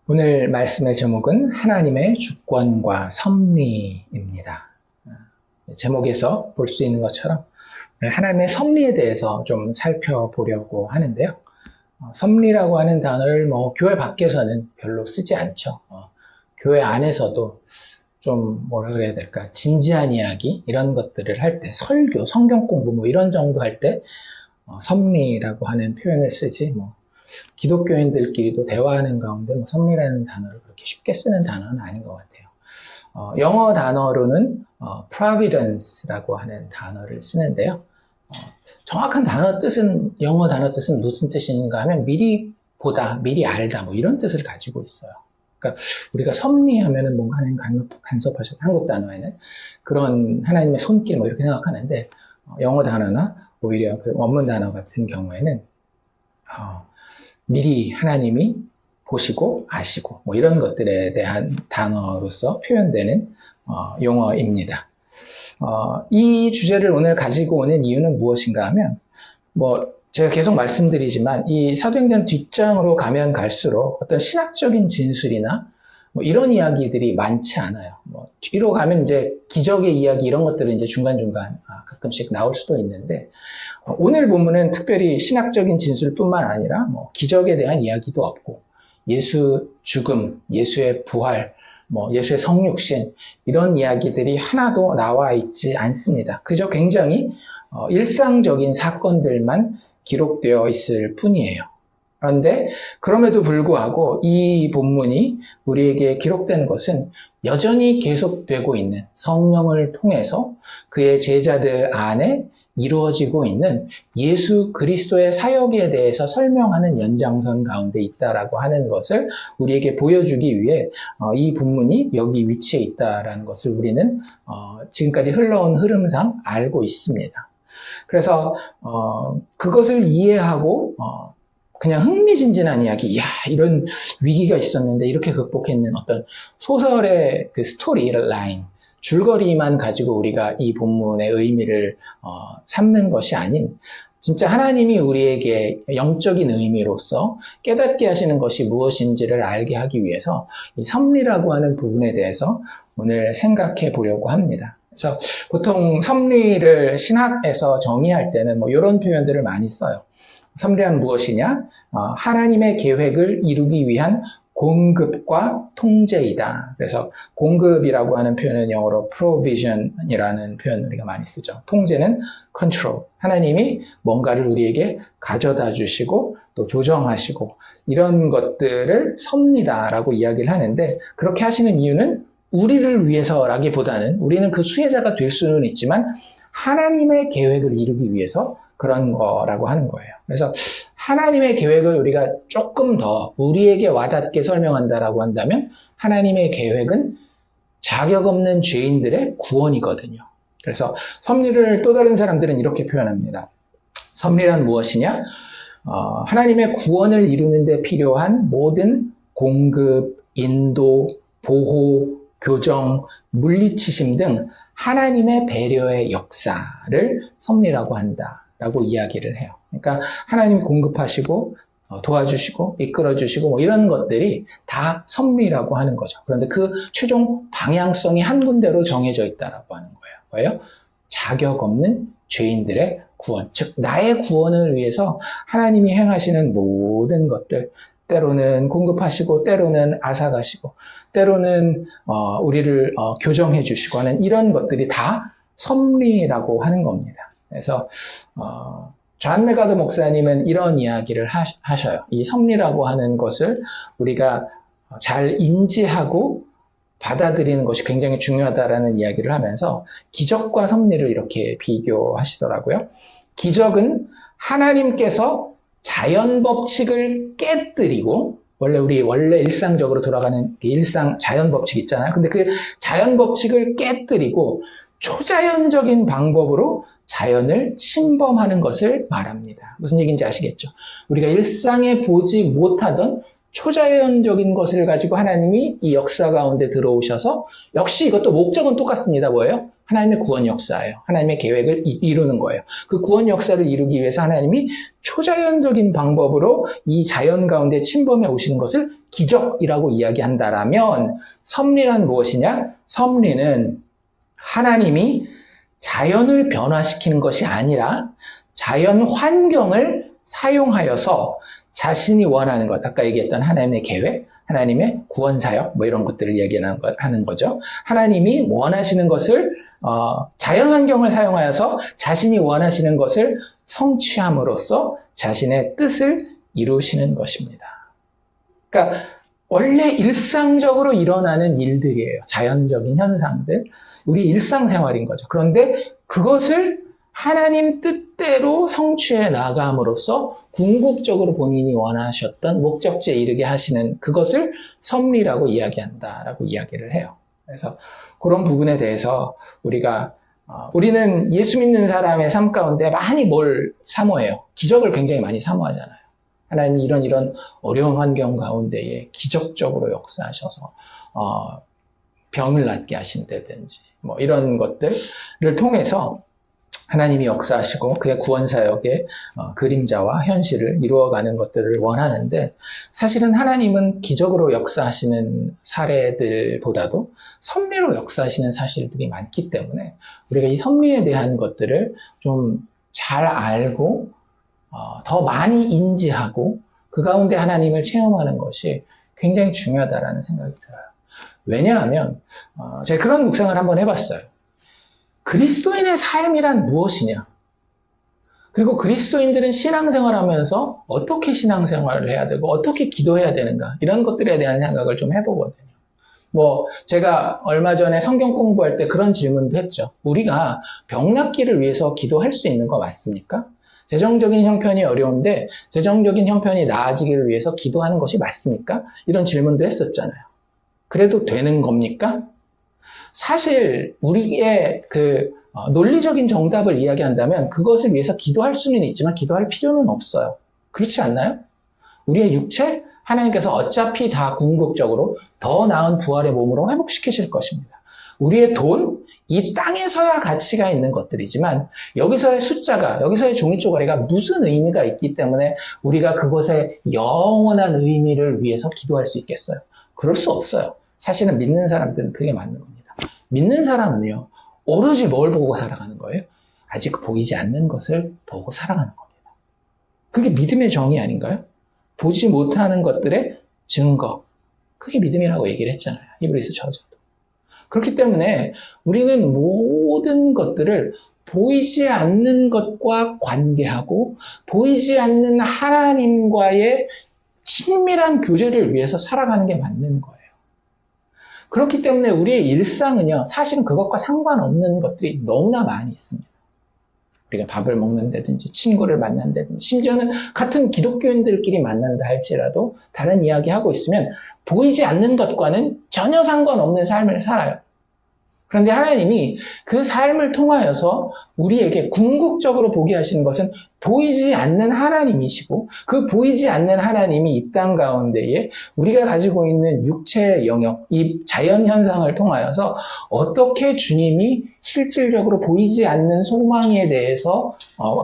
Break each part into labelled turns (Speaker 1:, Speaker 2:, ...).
Speaker 1: 오늘 말씀의 제목은 하나님의 주권과 섭리입니다. 제목에서 볼 수 있는 것처럼 하나님의 섭리에 대해서 좀 살펴보려고 하는데요. 섭리라고 하는 단어를 교회 밖에서는 별로 쓰지 않죠. 교회 안에서도 좀 뭐라 그래야 될까, 진지한 이야기 이런 것들을 할 때, 설교, 성경 공부 이런 정도 할 때 섭리라고 하는 표현을 쓰지 기독교인들끼리도 대화하는 가운데 섭리라는 단어를 그렇게 쉽게 쓰는 단어는 아닌 것 같아요. 영어 단어로는 providence라고 하는 단어를 쓰는데요. 정확한 영어 단어 뜻은 무슨 뜻인가 하면 미리 보다, 미리 알다 이런 뜻을 가지고 있어요. 그러니까 우리가 섭리하면은 뭔가 하나님 간섭하셔서 한국 단어에는 그런 하나님의 손길 이렇게 생각하는데, 영어 단어나 오히려 그 원문 단어 같은 경우에는 미리 하나님이 보시고 아시고 이런 것들에 대한 단어로서 표현되는 용어입니다. 이 주제를 오늘 가지고 오는 이유는 무엇인가 하면 제가 계속 말씀드리지만 이 사도행전 뒷장으로 가면 갈수록 어떤 신학적인 진술이나 이런 이야기들이 많지 않아요. 뒤로 가면 이제 기적의 이야기 이런 것들은 이제 중간중간 가끔씩 나올 수도 있는데, 오늘 본문은 특별히 신학적인 진술뿐만 아니라 기적에 대한 이야기도 없고, 예수 죽음, 예수의 부활, 예수의 성육신 이런 이야기들이 하나도 나와 있지 않습니다. 그저 굉장히 일상적인 사건들만 기록되어 있을 뿐이에요. 그런데 그럼에도 불구하고 이 본문이 우리에게 기록된 것은 여전히 계속되고 있는, 성령을 통해서 그의 제자들 안에 이루어지고 있는 예수 그리스도의 사역에 대해서 설명하는 연장선 가운데 있다라고 하는 것을 우리에게 보여주기 위해 이 본문이 여기 위치해 있다라는 것을 우리는 지금까지 흘러온 흐름상 알고 있습니다. 그래서 그것을 이해하고 그냥 흥미진진한 이야기, 이런 위기가 있었는데 이렇게 극복했는 어떤 소설의 그 스토리 라인, 줄거리만 가지고 우리가 이 본문의 의미를 삼는 것이 아닌, 진짜 하나님이 우리에게 영적인 의미로서 깨닫게 하시는 것이 무엇인지를 알게 하기 위해서 이 섭리라고 하는 부분에 대해서 오늘 생각해 보려고 합니다. 그래서 보통 섭리를 신학에서 정의할 때는 이런 표현들을 많이 써요. 섭리란 무엇이냐? 하나님의 계획을 이루기 위한 공급과 통제이다. 그래서 공급이라고 하는 표현은 영어로 provision이라는 표현을 우리가 많이 쓰죠. 통제는 control. 하나님이 뭔가를 우리에게 가져다 주시고 또 조정하시고 이런 것들을 섭리다라고 이야기를 하는데, 그렇게 하시는 이유는 우리를 위해서라기보다는, 우리는 그 수혜자가 될 수는 있지만 하나님의 계획을 이루기 위해서 그런 거라고 하는 거예요. 그래서 하나님의 계획을 우리가 조금 더 우리에게 와닿게 설명한다라고 한다면, 하나님의 계획은 자격 없는 죄인들의 구원이거든요. 그래서 섭리를 또 다른 사람들은 이렇게 표현합니다. 섭리란 무엇이냐? 하나님의 구원을 이루는 데 필요한 모든 공급, 인도, 보호, 교정, 물리치심 등 하나님의 배려의 역사를 섭리라고 한다라고 이야기를 해요. 그러니까 하나님이 공급하시고 도와주시고 이끌어주시고 이런 것들이 다 섭리라고 하는 거죠. 그런데 그 최종 방향성이 한 군데로 정해져 있다라고 하는 거예요. 뭐예요? 자격 없는 죄인들의 구원, 즉 나의 구원을 위해서 하나님이 행하시는 모든 것들, 때로는 공급하시고 때로는 앗아가시고 때로는 우리를 교정해 주시고 하는 이런 것들이 다 섭리라고 하는 겁니다. 그래서 존 메가드 목사님은 이런 이야기를 하셔요. 이 섭리라고 하는 것을 우리가 잘 인지하고 받아들이는 것이 굉장히 중요하다라는 이야기를 하면서 기적과 섭리를 이렇게 비교하시더라고요. 기적은 하나님께서 자연 법칙을 깨뜨리고, 원래 일상적으로 돌아가는 자연 법칙 있잖아요. 근데 그 자연 법칙을 깨뜨리고 초자연적인 방법으로 자연을 침범하는 것을 말합니다. 무슨 얘기인지 아시겠죠? 우리가 일상에 보지 못하던 초자연적인 것을 가지고 하나님이 이 역사 가운데 들어오셔서 역시 이것도 목적은 똑같습니다. 뭐예요? 하나님의 구원 역사예요. 하나님의 계획을 이루는 거예요. 그 구원 역사를 이루기 위해서 하나님이 초자연적인 방법으로 이 자연 가운데 침범해 오시는 것을 기적이라고 이야기한다라면 섭리란 무엇이냐? 섭리는 하나님이 자연을 변화시키는 것이 아니라 자연 환경을 사용하여서 자신이 원하는 것, 아까 얘기했던 하나님의 계획, 하나님의 구원 사역, 뭐 이런 것들을 얘기하는 거죠. 하나님이 원하시는 것을 자연 환경을 사용하여서 자신이 원하시는 것을 성취함으로써 자신의 뜻을 이루시는 것입니다. 그러니까 원래 일상적으로 일어나는 일들이에요. 자연적인 현상들. 우리 일상생활인 거죠. 그런데 그것을 하나님 뜻대로 성취해 나감으로써 궁극적으로 본인이 원하셨던 목적지에 이르게 하시는 그것을 섭리라고 이야기한다라고 이야기를 해요. 그래서 그런 부분에 대해서 우리는 예수 믿는 사람의 삶 가운데 많이 뭘 사모해요. 기적을 굉장히 많이 사모하잖아요. 하나님이 이런 어려운 환경 가운데에 기적적으로 역사하셔서 병을 낫게 하신다든지 뭐 이런 것들을 통해서 하나님이 역사하시고 그의 구원사역의 그림자와 현실을 이루어가는 것들을 원하는데 사실은 하나님은 기적으로 역사하시는 사례들보다도 섭리로 역사하시는 사실들이 많기 때문에 우리가 이 섭리에 대한 것들을 좀 잘 알고 더 많이 인지하고 그 가운데 하나님을 체험하는 것이 굉장히 중요하다라는 생각이 들어요. 왜냐하면 제가 그런 묵상을 한번 해봤어요. 그리스도인의 삶이란 무엇이냐? 그리고 그리스도인들은 신앙생활하면서 어떻게 신앙생활을 해야 되고 어떻게 기도해야 되는가? 이런 것들에 대한 생각을 좀 해보거든요. 제가 얼마 전에 성경 공부할 때 그런 질문도 했죠. 우리가 병 낫기를 위해서 기도할 수 있는 거 맞습니까? 재정적인 형편이 어려운데 재정적인 형편이 나아지기를 위해서 기도하는 것이 맞습니까? 이런 질문도 했었잖아요. 그래도 되는 겁니까? 사실 우리의 논리적인 정답을 이야기한다면 그것을 위해서 기도할 수는 있지만 기도할 필요는 없어요. 그렇지 않나요? 우리의 육체, 하나님께서 어차피 다 궁극적으로 더 나은 부활의 몸으로 회복시키실 것입니다. 우리의 돈, 이 땅에서야 가치가 있는 것들이지만 여기서의 숫자가, 여기서의 종이 쪼가리가 무슨 의미가 있기 때문에 우리가 그것의 영원한 의미를 위해서 기도할 수 있겠어요? 그럴 수 없어요. 사실은 믿는 사람들은 그게 맞는 겁니다. 믿는 사람은요, 오로지 뭘 보고 살아가는 거예요? 아직 보이지 않는 것을 보고 살아가는 겁니다. 그게 믿음의 정의 아닌가요? 보지 못하는 것들의 증거. 그게 믿음이라고 얘기를 했잖아요. 히브리서 저자도. 그렇기 때문에 우리는 모든 것들을 보이지 않는 것과 관계하고 보이지 않는 하나님과의 친밀한 교제를 위해서 살아가는 게 맞는 거예요. 그렇기 때문에 우리의 일상은요, 사실은 그것과 상관없는 것들이 너무나 많이 있습니다. 우리가 밥을 먹는다든지 친구를 만난다든지 심지어는 같은 기독교인들끼리 만난다 할지라도 다른 이야기하고 있으면 보이지 않는 것과는 전혀 상관없는 삶을 살아요. 그런데 하나님이 그 삶을 통하여서 우리에게 궁극적으로 보게 하시는 것은 보이지 않는 하나님이시고 그 보이지 않는 하나님이 이 땅 가운데에 우리가 가지고 있는 육체의 영역, 이 자연 현상을 통하여서 어떻게 주님이 실질적으로 보이지 않는 소망에 대해서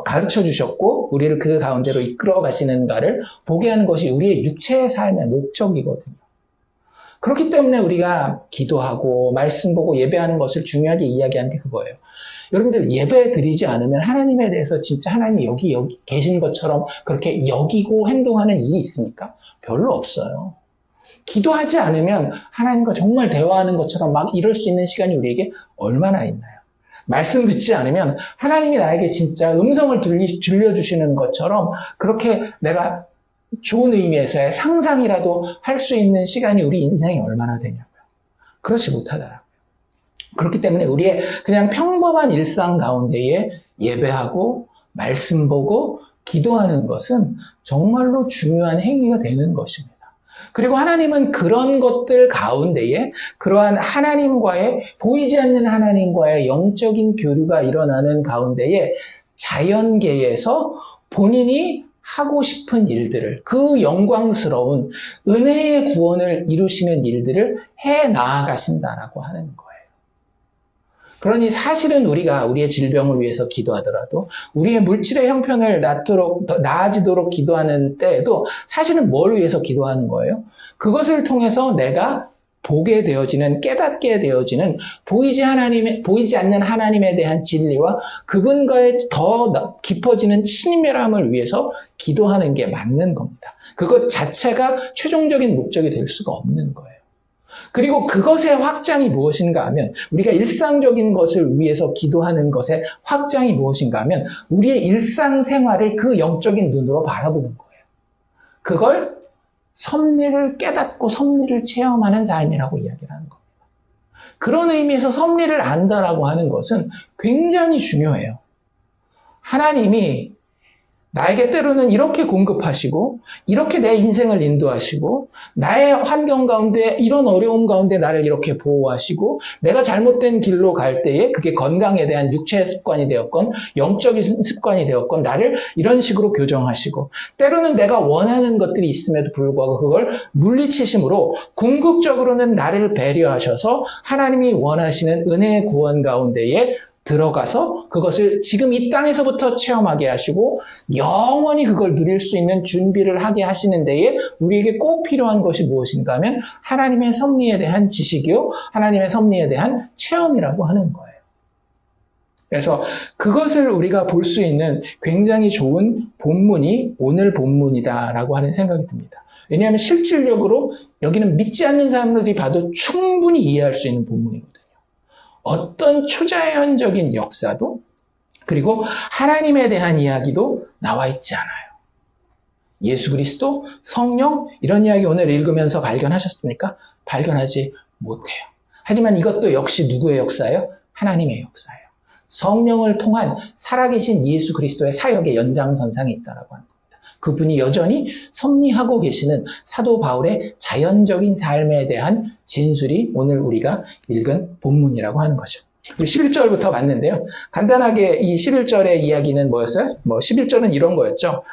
Speaker 1: 가르쳐 주셨고 우리를 그 가운데로 이끌어 가시는가를 보게 하는 것이 우리의 육체의 삶의 목적이거든요. 그렇기 때문에 우리가 기도하고 말씀 보고 예배하는 것을 중요하게 이야기하는 게 그거예요. 여러분들 예배 드리지 않으면 하나님에 대해서 진짜 하나님이 여기 계신 것처럼 그렇게 여기고 행동하는 일이 있습니까? 별로 없어요. 기도하지 않으면 하나님과 정말 대화하는 것처럼 막 이럴 수 있는 시간이 우리에게 얼마나 있나요? 말씀 듣지 않으면 하나님이 나에게 진짜 음성을 들려주시는 것처럼 그렇게 내가 좋은 의미에서의 상상이라도 할 수 있는 시간이 우리 인생에 얼마나 되냐고요. 그렇지 못하더라고요. 그렇기 때문에 우리의 그냥 평범한 일상 가운데에 예배하고 말씀 보고 기도하는 것은 정말로 중요한 행위가 되는 것입니다. 그리고 하나님은 그런 것들 가운데에 그러한 하나님과의 보이지 않는 하나님과의 영적인 교류가 일어나는 가운데에 자연계에서 본인이 하고 싶은 일들을, 그 영광스러운 은혜의 구원을 이루시는 일들을 해 나아가신다라고 하는 거예요. 그러니 사실은 우리가 우리의 질병을 위해서 기도하더라도, 우리의 물질의 형편을 나아지도록 기도하는 때에도 사실은 뭘 위해서 기도하는 거예요? 그것을 통해서 내가 보게 되어지는, 깨닫게 되어지는 보이지 않는 하나님에 대한 진리와 그분과의 더 깊어지는 친밀함을 위해서 기도하는 게 맞는 겁니다. 그것 자체가 최종적인 목적이 될 수가 없는 거예요. 그리고 그것의 확장이 무엇인가 하면, 우리가 일상적인 것을 위해서 기도하는 것의 확장이 무엇인가 하면, 우리의 일상생활을 그 영적인 눈으로 바라보는 거예요. 그걸 섭리를 깨닫고 섭리를 체험하는 삶이라고 이야기를 하는 겁니다. 그런 의미에서 섭리를 안다라고 하는 것은 굉장히 중요해요. 하나님이 나에게 때로는 이렇게 공급하시고, 이렇게 내 인생을 인도하시고, 나의 환경 가운데, 이런 어려움 가운데 나를 이렇게 보호하시고, 내가 잘못된 길로 갈 때에 그게 건강에 대한 육체의 습관이 되었건, 영적인 습관이 되었건, 나를 이런 식으로 교정하시고, 때로는 내가 원하는 것들이 있음에도 불구하고 그걸 물리치심으로 궁극적으로는 나를 배려하셔서 하나님이 원하시는 은혜의 구원 가운데에 들어가서 그것을 지금 이 땅에서부터 체험하게 하시고 영원히 그걸 누릴 수 있는 준비를 하게 하시는 데에 우리에게 꼭 필요한 것이 무엇인가 하면 하나님의 섭리에 대한 지식이요, 하나님의 섭리에 대한 체험이라고 하는 거예요. 그래서 그것을 우리가 볼 수 있는 굉장히 좋은 본문이 오늘 본문이다라고 하는 생각이 듭니다. 왜냐하면 실질적으로 여기는 믿지 않는 사람들이 봐도 충분히 이해할 수 있는 본문이거든요. 어떤 초자연적인 역사도, 그리고 하나님에 대한 이야기도 나와 있지 않아요. 예수 그리스도, 성령, 이런 이야기 오늘 읽으면서 발견하셨습니까? 발견하지 못해요. 하지만 이것도 역시 누구의 역사예요? 하나님의 역사예요. 성령을 통한 살아계신 예수 그리스도의 사역의 연장선상에 있다라고 하는 겁니다. 그분이 여전히 섭리하고 계시는 사도 바울의 자연적인 삶에 대한 진술이 오늘 우리가 읽은 본문이라고 하는 거죠. 11절부터 봤는데요. 간단하게 이 11절의 이야기는 뭐였어요? 11절은 이런 거였죠.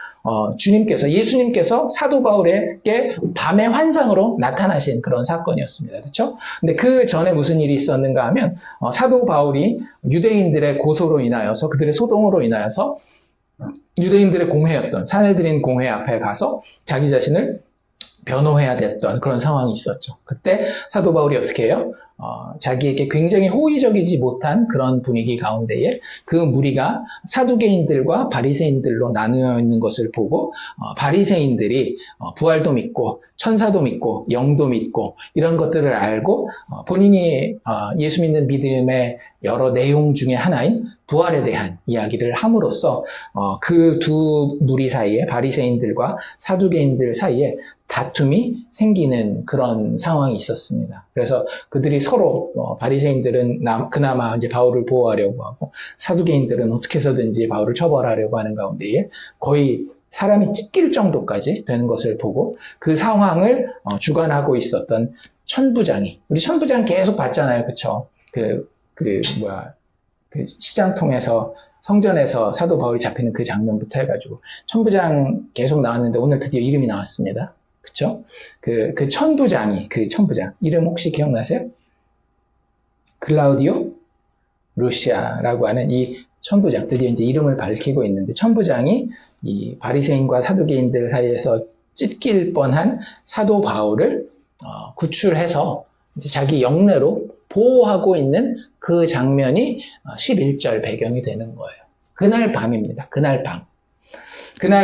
Speaker 1: 예수님께서 사도 바울에게 밤의 환상으로 나타나신 그런 사건이었습니다. 그렇죠? 근데 그 전에 무슨 일이 있었는가 하면, 사도 바울이 유대인들의 고소로 인하여서, 그들의 소동으로 인하여서 유대인들의 공회였던 사내들인 공회 앞에 가서 자기 자신을 변호해야 됐던 그런 상황이 있었죠. 그때 사도 바울이 어떻게 해요? 자기에게 굉장히 호의적이지 못한 그런 분위기 가운데에 그 무리가 사두개인들과 바리새인들로 나누어 있는 것을 보고, 바리새인들이 부활도 믿고 천사도 믿고 영도 믿고 이런 것들을 알고, 본인이 예수 믿는 믿음의 여러 내용 중에 하나인 부활에 대한 이야기를 함으로써 그 두 무리 사이에, 바리새인들과 사두개인들 사이에 다툼이 생기는 그런 상황이 있었습니다. 그래서 그들이 서로, 바리새인들은 그나마 이제 바울을 보호하려고 하고, 사두개인들은 어떻게 해서든지 바울을 처벌하려고 하는 가운데에 거의 사람이 찢길 정도까지 되는 것을 보고, 그 상황을 주관하고 있었던 천부장이, 우리 천부장 계속 봤잖아요. 그쵸? 그 시장 통해서 성전에서 사도 바울이 잡히는 그 장면부터 해가지고 천부장 계속 나왔는데 오늘 드디어 이름이 나왔습니다. 그쵸? 그 천부장 이름 혹시 기억나세요? 클라우디오 루시아라고 하는 이 천부장, 드디어 이제 이름을 밝히고 있는데, 천부장이 이 바리새인과 사두개인들 사이에서 찢길 뻔한 사도 바울을 구출해서 이제 자기 영내로 보호하고 있는 그 장면이 11절 배경이 되는 거예요. 그날 밤입니다. 그날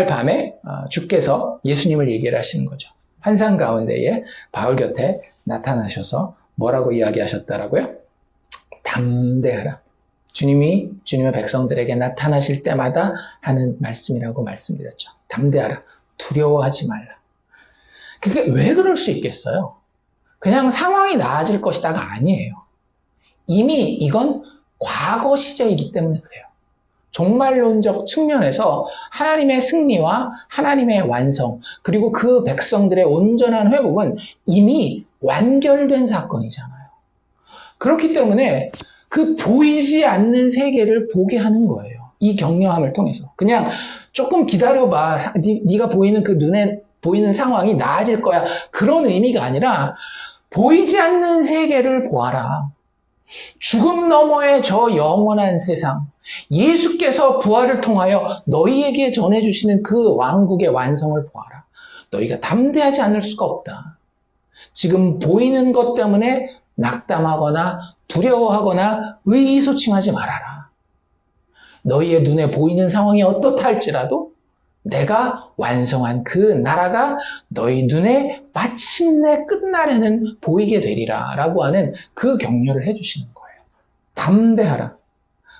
Speaker 1: 밤에 주께서 예수님을 얘기를 하시는 거죠. 환상 가운데에 바울 곁에 나타나셔서 뭐라고 이야기하셨다라고요? 담대하라. 주님이 주님의 백성들에게 나타나실 때마다 하는 말씀이라고 말씀드렸죠. 담대하라. 두려워하지 말라. 그게 왜 그럴 수 있겠어요? 그냥 상황이 나아질 것이다가 아니에요. 이미 이건 과거 시제이기 때문에 그래요. 종말론적 측면에서 하나님의 승리와 하나님의 완성, 그리고 그 백성들의 온전한 회복은 이미 완결된 사건이잖아요. 그렇기 때문에 그 보이지 않는 세계를 보게 하는 거예요. 이 격려함을 통해서. 그냥 조금 기다려봐. 네가 보이는 그 눈에 보이는 상황이 나아질 거야. 그런 의미가 아니라 보이지 않는 세계를 보아라. 죽음 너머의 저 영원한 세상, 예수께서 부활을 통하여 너희에게 전해주시는 그 왕국의 완성을 보아라. 너희가 담대하지 않을 수가 없다. 지금 보이는 것 때문에 낙담하거나 두려워하거나 의기소침하지 말아라. 너희의 눈에 보이는 상황이 어떻다 할지라도 내가 완성한 그 나라가 너희 눈에 마침내 끝날에는 보이게 되리라 라고 하는 그 격려를 해주시는 거예요. 담대하라.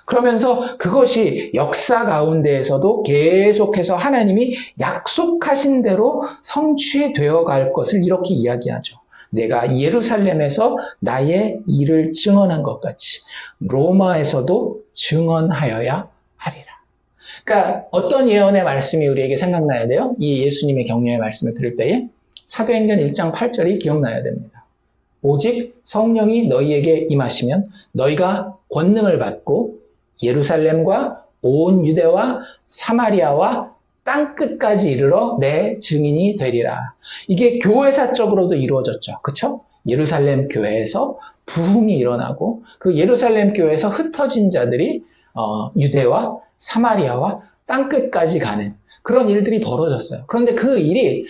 Speaker 1: 그러면서 그것이 역사 가운데에서도 계속해서 하나님이 약속하신 대로 성취되어 갈 것을 이렇게 이야기하죠. 내가 예루살렘에서 나의 일을 증언한 것 같이 로마에서도 증언하여야 하리라. 그러니까 어떤 예언의 말씀이 우리에게 생각나야 돼요? 이 예수님의 격려의 말씀을 들을 때에 사도행전 1장 8절이 기억나야 됩니다. 오직 성령이 너희에게 임하시면 너희가 권능을 받고 예루살렘과 온 유대와 사마리아와 땅끝까지 이르러 내 증인이 되리라. 이게 교회사적으로도 이루어졌죠. 그렇죠? 예루살렘 교회에서 부흥이 일어나고 그 예루살렘 교회에서 흩어진 자들이 유대와 사마리아와 땅끝까지 가는 그런 일들이 벌어졌어요. 그런데 그 일이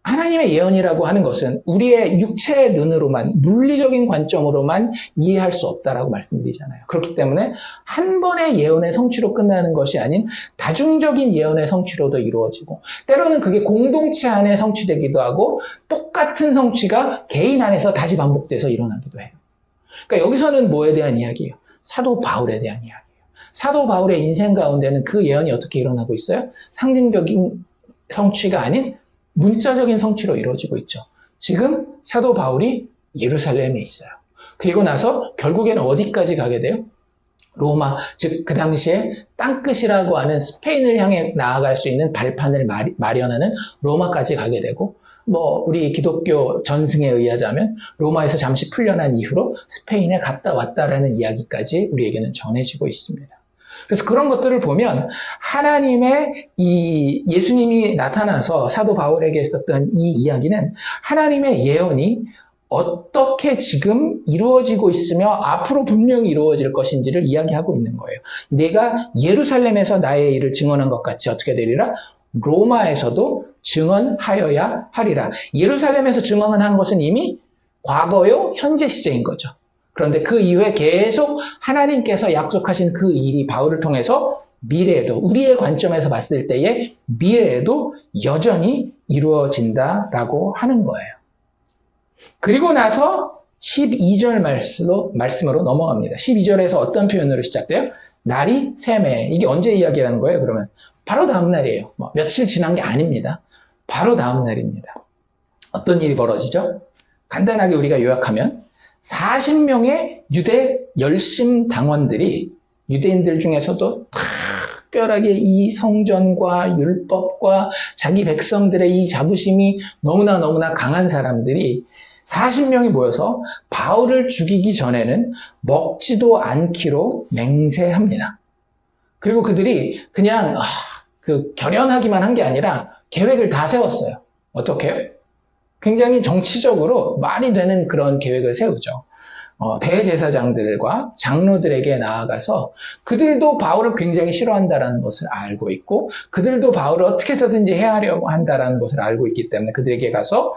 Speaker 1: 하나님의 예언이라고 하는 것은 우리의 육체의 눈으로만, 물리적인 관점으로만 이해할 수 없다라고 말씀드리잖아요. 그렇기 때문에 한 번의 예언의 성취로 끝나는 것이 아닌 다중적인 예언의 성취로도 이루어지고, 때로는 그게 공동체 안에 성취되기도 하고, 똑같은 성취가 개인 안에서 다시 반복돼서 일어나기도 해요. 그러니까 여기서는 뭐에 대한 이야기예요? 사도 바울에 대한 이야기예요. 사도 바울의 인생 가운데는 그 예언이 어떻게 일어나고 있어요? 상징적인 성취가 아닌 문자적인 성취로 이루어지고 있죠. 지금 사도 바울이 예루살렘에 있어요. 그리고 나서 결국에는 어디까지 가게 돼요? 로마, 즉 그 당시에 땅끝이라고 하는 스페인을 향해 나아갈 수 있는 발판을 마련하는 로마까지 가게 되고, 우리 기독교 전승에 의하자면 로마에서 잠시 풀려난 이후로 스페인에 갔다 왔다라는 이야기까지 우리에게는 전해지고 있습니다. 그래서 그런 것들을 보면 하나님의 이 예수님이 나타나서 사도 바울에게 했었던 이 이야기는 하나님의 예언이 어떻게 지금 이루어지고 있으며 앞으로 분명히 이루어질 것인지를 이야기하고 있는 거예요. 내가 예루살렘에서 나의 일을 증언한 것 같이 어떻게 되리라? 로마에서도 증언하여야 하리라. 예루살렘에서 증언한 것은 이미 과거요, 현재 시제인 거죠. 그런데 그 이후에 계속 하나님께서 약속하신 그 일이 바울을 통해서 미래에도, 우리의 관점에서 봤을 때의 미래에도 여전히 이루어진다라고 하는 거예요. 그리고 나서 12절 말씀으로 넘어갑니다. 12절에서 어떤 표현으로 시작돼요? 날이 샘에. 이게 언제 이야기라는 거예요, 그러면? 바로 다음 날이에요. 며칠 지난 게 아닙니다. 바로 다음 날입니다. 어떤 일이 벌어지죠? 간단하게 우리가 요약하면 40명의 유대 열심 당원들이 유대인들 중에서도 특별하게 이 성전과 율법과 자기 백성들의 이 자부심이 너무나 강한 사람들이 40명이 모여서 바울을 죽이기 전에는 먹지도 않기로 맹세합니다. 그리고 그들이 그냥 결연하기만 한 게 아니라 계획을 다 세웠어요. 어떻게 해요? 굉장히 정치적으로 말이 되는 그런 계획을 세우죠. 대제사장들과 장로들에게 나아가서 그들도 바울을 굉장히 싫어한다는 것을 알고 있고, 그들도 바울을 어떻게 해서든지 해하려고 한다는 것을 알고 있기 때문에 그들에게 가서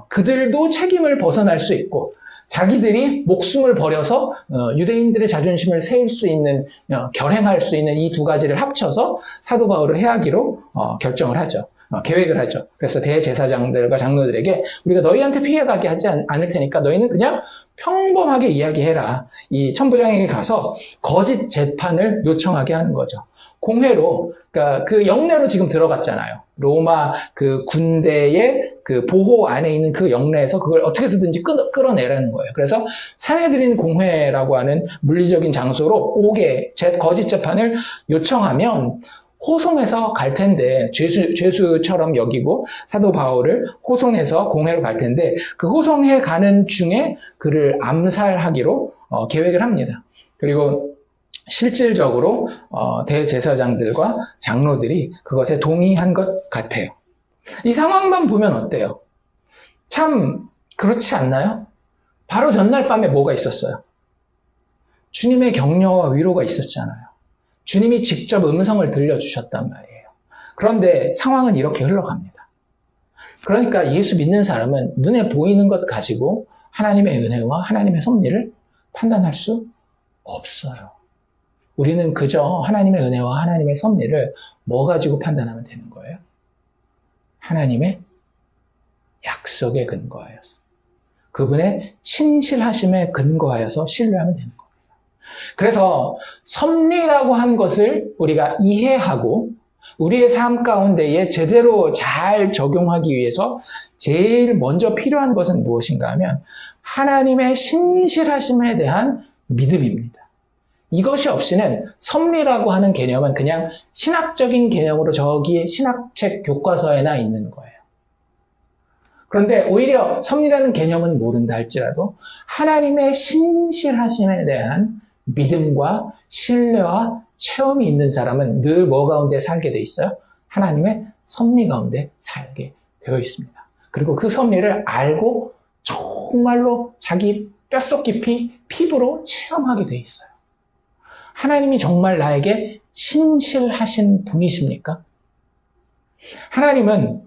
Speaker 1: 그들도 책임을 벗어날 수 있고, 자기들이 목숨을 버려서 유대인들의 자존심을 세울 수 있는, 결행할 수 있는 이 두 가지를 합쳐서 사도 바울을 해하기로 결정을 하죠. 계획을 하죠. 그래서 대제사장들과 장로들에게 우리가 너희한테 피해가게 하지 않을 테니까 너희는 그냥 평범하게 이야기해라. 이 천부장에게 가서 거짓 재판을 요청하게 하는 거죠. 공회로, 그러니까 그 영내로 지금 들어갔잖아요. 로마 그 군대의 그 보호 안에 있는 그 영내에서 그걸 어떻게 해서든지 끌어내라는 거예요. 그래서 사내들인 공회라고 하는 물리적인 장소로 오게 거짓 재판을 요청하면 호송해서 갈 텐데, 죄수처럼 여기고 사도 바울을 호송해서 공회로 갈 텐데, 그 호송해 가는 중에 그를 암살하기로 계획을 합니다. 그리고 실질적으로 대제사장들과 장로들이 그것에 동의한 것 같아요. 이 상황만 보면 어때요? 참 그렇지 않나요? 바로 전날 밤에 뭐가 있었어요? 주님의 격려와 위로가 있었잖아요. 주님이 직접 음성을 들려주셨단 말이에요. 그런데 상황은 이렇게 흘러갑니다. 그러니까 예수 믿는 사람은 눈에 보이는 것 가지고 하나님의 은혜와 하나님의 섭리를 판단할 수 없어요. 우리는 그저 하나님의 은혜와 하나님의 섭리를 뭐 가지고 판단하면 되는 거예요? 하나님의 약속에 근거하여서, 그분의 신실하심에 근거하여서 신뢰하면 되는 겁니다. 그래서 섭리라고 하는 것을 우리가 이해하고 우리의 삶 가운데에 제대로 잘 적용하기 위해서 제일 먼저 필요한 것은 무엇인가 하면 하나님의 신실하심에 대한 믿음입니다. 이것이 없이는 섭리라고 하는 개념은 그냥 신학적인 개념으로 저기 신학책 교과서에나 있는 거예요. 그런데 오히려 섭리라는 개념은 모른다 할지라도 하나님의 신실하심에 대한 믿음과 신뢰와 체험이 있는 사람은 늘 뭐 가운데 살게 돼 있어요? 하나님의 섭리 가운데 살게 되어 있습니다. 그리고 그 섭리를 알고 정말로 자기 뼛속 깊이 피부로 체험하게 돼 있어요. 하나님이 정말 나에게 신실하신 분이십니까? 하나님은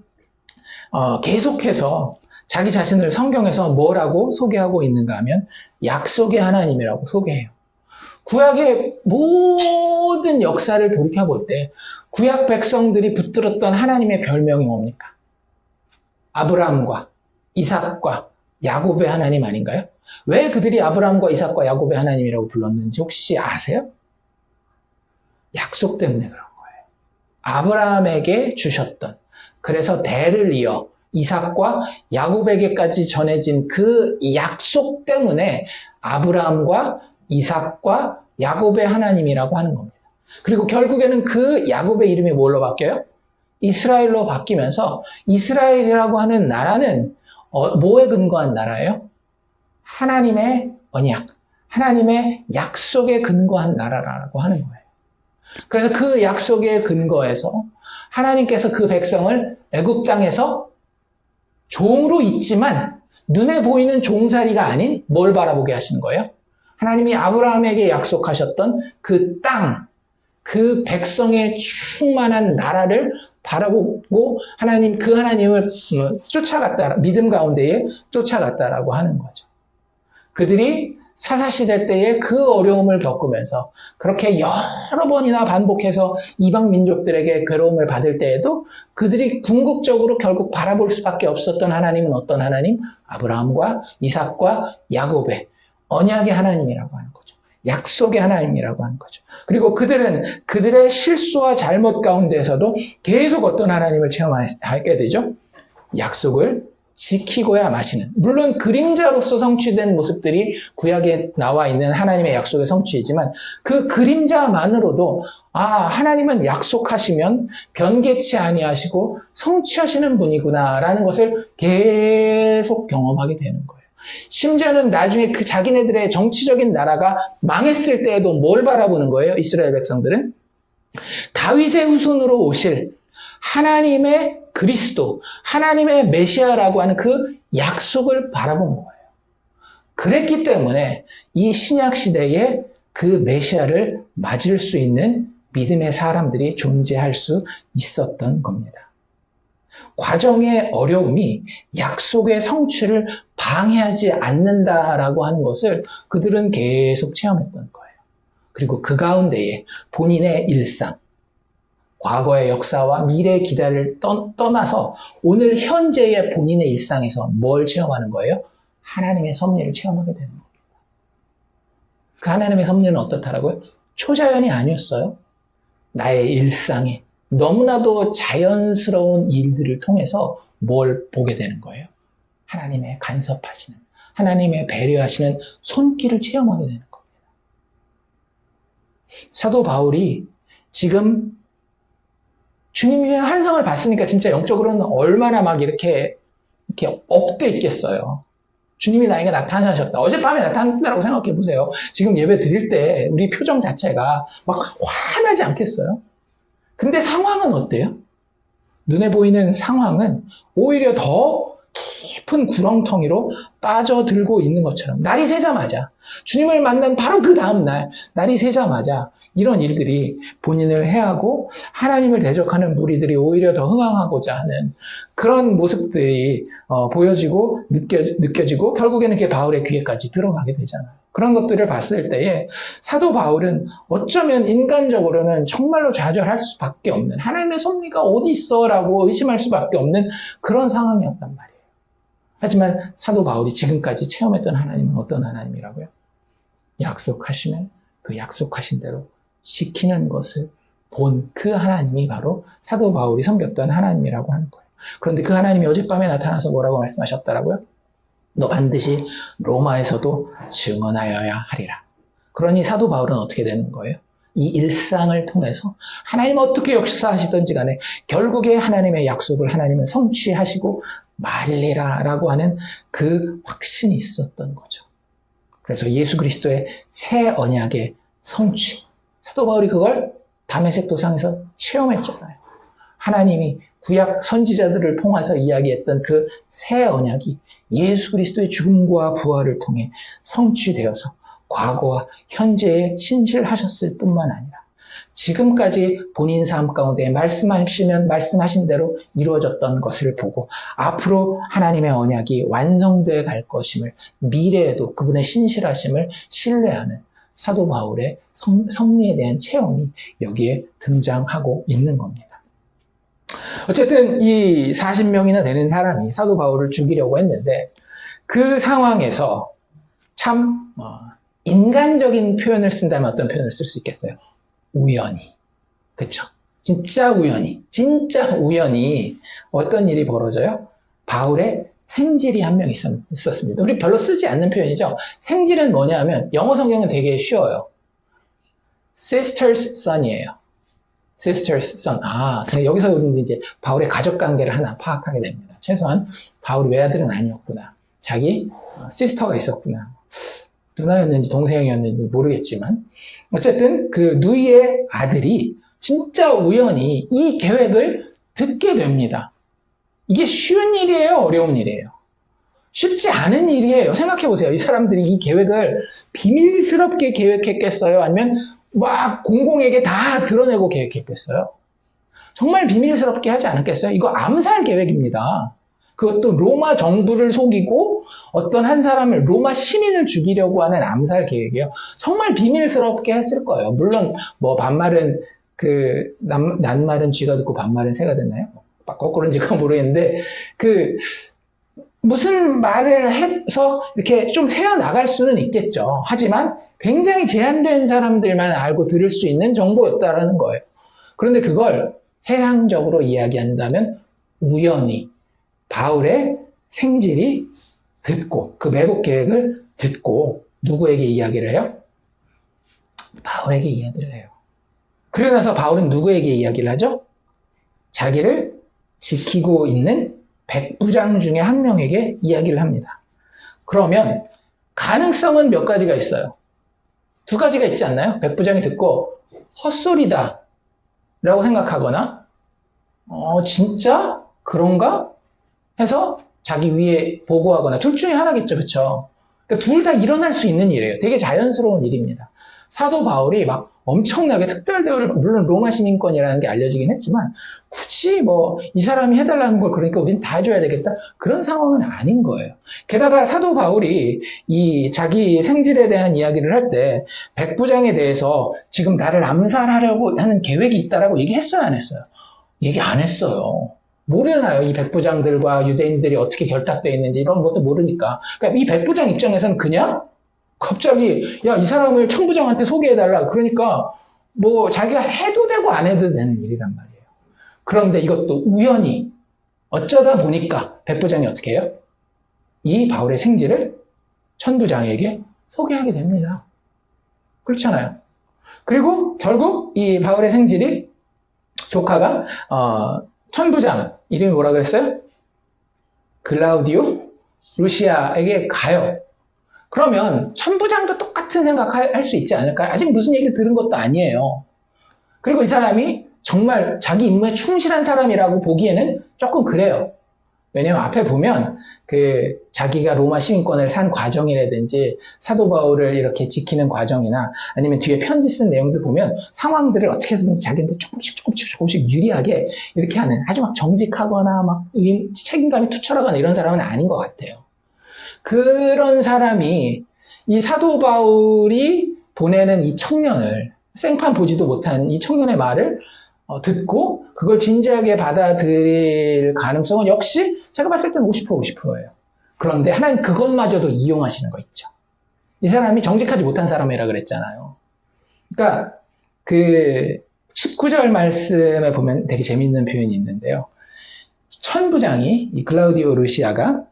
Speaker 1: 계속해서 자기 자신을 성경에서 뭐라고 소개하고 있는가 하면 약속의 하나님이라고 소개해요. 구약의 모든 역사를 돌이켜볼 때 구약 백성들이 붙들었던 하나님의 별명이 뭡니까? 아브라함과 이삭과 야곱의 하나님 아닌가요? 왜 그들이 아브라함과 이삭과 야곱의 하나님이라고 불렀는지 혹시 아세요? 약속 때문에 그런 거예요. 아브라함에게 주셨던, 그래서 대를 이어 이삭과 야곱에게까지 전해진 그 약속 때문에 아브라함과 이삭과 야곱의 하나님이라고 하는 겁니다. 그리고 결국에는 그 야곱의 이름이 뭘로 바뀌어요? 이스라엘로 바뀌면서 이스라엘이라고 하는 나라는 뭐에 근거한 나라예요? 하나님의 언약, 하나님의 약속에 근거한 나라라고 하는 거예요. 그래서 그 약속에 근거해서 하나님께서 그 백성을 애굽 땅에서 종으로 있지만 눈에 보이는 종살이가 아닌 뭘 바라보게 하시는 거예요? 하나님이 아브라함에게 약속하셨던 그 땅, 그 백성의 충만한 나라를 바라보고 그 하나님을 쫓아갔다, 믿음 가운데에 쫓아갔다라고 하는 거죠. 그들이 사사시대 때에 그 어려움을 겪으면서 그렇게 여러 번이나 반복해서 이방 민족들에게 괴로움을 받을 때에도 그들이 궁극적으로 결국 바라볼 수밖에 없었던 하나님은 어떤 하나님? 아브라함과 이삭과 야곱의 언약의 하나님이라고 하는 거죠. 약속의 하나님이라고 하는 거죠. 그리고 그들은 그들의 실수와 잘못 가운데서도 계속 어떤 하나님을 체험하게 되죠? 약속을 지키고야 마시는. 물론 그림자로서 성취된 모습들이 구약에 나와 있는 하나님의 약속의 성취이지만 그 그림자만으로도 하나님은 약속하시면 변개치 아니하시고 성취하시는 분이구나라는 것을 계속 경험하게 되는 거예요. 심지어는 나중에 그 자기네들의 정치적인 나라가 망했을 때에도 뭘 바라보는 거예요? 이스라엘 백성들은 다윗의 후손으로 오실 하나님의 그리스도, 하나님의 메시아라고 하는 그 약속을 바라본 거예요. 그랬기 때문에 이 신약 시대에 그 메시아를 맞을 수 있는 믿음의 사람들이 존재할 수 있었던 겁니다. 과정의 어려움이 약속의 성취를 방해하지 않는다라고 하는 것을 그들은 계속 체험했던 거예요. 그리고 그 가운데에 본인의 일상, 과거의 역사와 미래의 기대를 떠나서 오늘 현재의 본인의 일상에서 뭘 체험하는 거예요? 하나님의 섭리를 체험하게 되는 겁니다. 그 하나님의 섭리는 어떻다라고요? 초자연이 아니었어요. 나의 일상에 너무나도 자연스러운 일들을 통해서 뭘 보게 되는 거예요? 하나님의 간섭하시는, 하나님의 배려하시는 손길을 체험하게 되는 겁니다. 사도 바울이 지금 주님의 환상을 봤으니까 진짜 영적으로는 얼마나 막 이렇게 업돼 있겠어요. 주님이 나에게 나타나셨다. 어젯밤에 나타났다라고 생각해 보세요. 지금 예배 드릴 때 우리 표정 자체가 막 화나지 않겠어요? 근데 상황은 어때요? 눈에 보이는 상황은 오히려 더 깊은 구렁텅이로 빠져들고 있는 것처럼 날이 새자마자 주님을 만난 바로 그 다음날 날이 새자마자 이런 일들이 본인을 해하고 하나님을 대적하는 무리들이 오히려 더 흥황하고자 하는 그런 모습들이 보여지고 느껴지고 결국에는 그게 바울의 귀에까지 들어가게 되잖아요. 그런 것들을 봤을 때에 사도 바울은 어쩌면 인간적으로는 정말로 좌절할 수밖에 없는, 하나님의 섭리가 어디 있어? 라고 의심할 수밖에 없는 그런 상황이었단 말이에요. 하지만 사도 바울이 지금까지 체험했던 하나님은 어떤 하나님이라고요? 약속하시면 그 약속하신 대로 지키는 것을 본 그 하나님이 바로 사도 바울이 섬겼던 하나님이라고 하는 거예요. 그런데 그 하나님이 어젯밤에 나타나서 뭐라고 말씀하셨더라고요? 너 반드시 로마에서도 증언하여야 하리라. 그러니 사도 바울은 어떻게 되는 거예요? 이 일상을 통해서 하나님 어떻게 역사하시든지 간에 결국에 하나님의 약속을 하나님은 성취하시고 말리라 라고 하는 그 확신이 있었던 거죠. 그래서 예수 그리스도의 새 언약의 성취. 사도 바울이 그걸 다메섹 도상에서 체험했잖아요. 하나님이 구약 선지자들을 통해서 이야기했던 그 새 언약이 예수 그리스도의 죽음과 부활을 통해 성취되어서 과거와 현재에 신실하셨을 뿐만 아니라 지금까지 본인 삶 가운데 말씀하신 대로 이루어졌던 것을 보고 앞으로 하나님의 언약이 완성되어 갈 것임을, 미래에도 그분의 신실하심을 신뢰하는 사도 바울의 성리에 대한 체험이 여기에 등장하고 있는 겁니다. 어쨌든 이 40명이나 되는 사람이 사도 바울을 죽이려고 했는데 그 상황에서 참 인간적인 표현을 쓴다면 어떤 표현을 쓸 수 있겠어요? 우연히. 그쵸? 진짜 우연히 어떤 일이 벌어져요? 바울의 생질이 한 명 있었습니다. 우리 별로 쓰지 않는 표현이죠. 생질은 뭐냐 하면 영어 성경은 되게 쉬워요. sister's son이에요. sister's son. 근데 여기서 우리는 이제 바울의 가족 관계를 하나 파악하게 됩니다. 최소한 바울이 외아들은 아니었구나. 자기 시스터가 있었구나. 누나였는지 동생이었는지 모르겠지만 어쨌든 그 누이의 아들이 진짜 우연히 이 계획을 듣게 됩니다. 이게 쉬운 일이에요? 어려운 일이에요? 쉽지 않은 일이에요. 생각해보세요. 이 사람들이 이 계획을 비밀스럽게 계획했겠어요? 아니면 막 공공에게 다 드러내고 계획했겠어요? 정말 비밀스럽게 하지 않았겠어요? 이거 암살 계획입니다. 그것도 로마 정부를 속이고 어떤 한 사람을, 로마 시민을 죽이려고 하는 암살 계획이에요. 정말 비밀스럽게 했을 거예요. 물론 뭐 반말은 낱말은 쥐가 듣고 반말은 새가 듣나요? 거꾸로인지 그건 모르겠는데 무슨 말을 해서 이렇게 좀 새어나갈 수는 있겠죠. 하지만 굉장히 제한된 사람들만 알고 들을 수 있는 정보였다라는 거예요. 그런데 그걸 세상적으로 이야기한다면 우연히 바울의 생질이 듣고 그 매복 계획을 듣고 누구에게 이야기를 해요? 바울에게 이야기를 해요. 그러고 나서 바울은 누구에게 이야기를 하죠? 자기를 지키고 있는 백부장 중에 한 명에게 이야기를 합니다. 그러면 가능성은 몇 가지가 있어요. 두 가지가 있지 않나요? 백부장이 듣고 헛소리다 라고 생각하거나 진짜? 그런가? 해서 자기 위에 보고하거나 둘 중에 하나겠죠. 그렇죠? 그러니까 둘 다 일어날 수 있는 일이에요. 되게 자연스러운 일입니다. 사도 바울이 막 엄청나게 특별 대우를, 물론 로마 시민권이라는 게 알려지긴 했지만 굳이 뭐 이 사람이 해달라는 걸 그러니까 우린 다 해줘야 되겠다, 그런 상황은 아닌 거예요. 게다가 사도 바울이 이 자기 생질에 대한 이야기를 할 때 백부장에 대해서 지금 나를 암살하려고 하는 계획이 있다라고 얘기했어요, 안 했어요? 얘기 안 했어요. 모르나요? 이 백부장들과 유대인들이 어떻게 결탁되어 있는지 이런 것도 모르니까. 그러니까 이 백부장 입장에서는 그냥 갑자기 야, 이 사람을 청부장한테 소개해달라. 그러니까 뭐 자기가 해도 되고 안 해도 되는 일이란 말이에요. 그런데 이것도 우연히 어쩌다 보니까 백부장이 어떻게 해요? 이 바울의 생질을 천부장에게 소개하게 됩니다. 그렇잖아요. 그리고 결국 이 바울의 생질이 조카가 천부장 이름이 뭐라 그랬어요? 글라우디오 루시아에게 가요. 그러면 천부장도 똑같은 생각할 수 있지 않을까요? 아직 무슨 얘기 들은 것도 아니에요. 그리고 이 사람이 정말 자기 임무에 충실한 사람이라고 보기에는 조금 그래요. 왜냐면 앞에 보면 자기가 로마 시민권을 산 과정이라든지 사도 바울을 이렇게 지키는 과정이나 아니면 뒤에 편지 쓴 내용들 보면 상황들을 어떻게 해서든지 자기한테 조금씩 유리하게 이렇게 하는, 아주 막 정직하거나 막 책임감이 투철하거나 이런 사람은 아닌 것 같아요. 그런 사람이 이 사도 바울이 보내는 이 청년을, 생판 보지도 못한 이 청년의 말을 듣고 그걸 진지하게 받아들일 가능성은 역시 제가 봤을 때는 50%예요. 그런데 하나님 그것마저도 이용하시는 거 있죠. 이 사람이 정직하지 못한 사람이라 그랬잖아요. 그러니까 19절 말씀에 보면 되게 재밌는 표현이 있는데요. 천부장이, 이 글라우디오 루시아가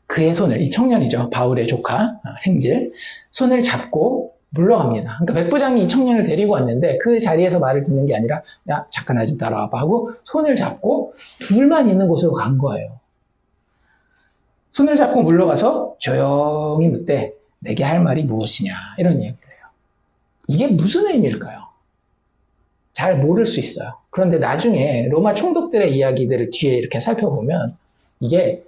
Speaker 1: 그의 손을, 이 청년이죠, 바울의 조카 생질 손을 잡고 물러갑니다. 그러니까 백부장이 이 청년을 데리고 왔는데 그 자리에서 말을 듣는 게 아니라 야 잠깐 나 좀 따라와봐 하고 손을 잡고 둘만 있는 곳으로 간 거예요. 손을 잡고 물러가서 조용히 묻되 내게 할 말이 무엇이냐, 이런 얘기를 해요. 이게 무슨 의미일까요? 잘 모를 수 있어요. 그런데 나중에 로마 총독들의 이야기들을 뒤에 이렇게 살펴보면 이게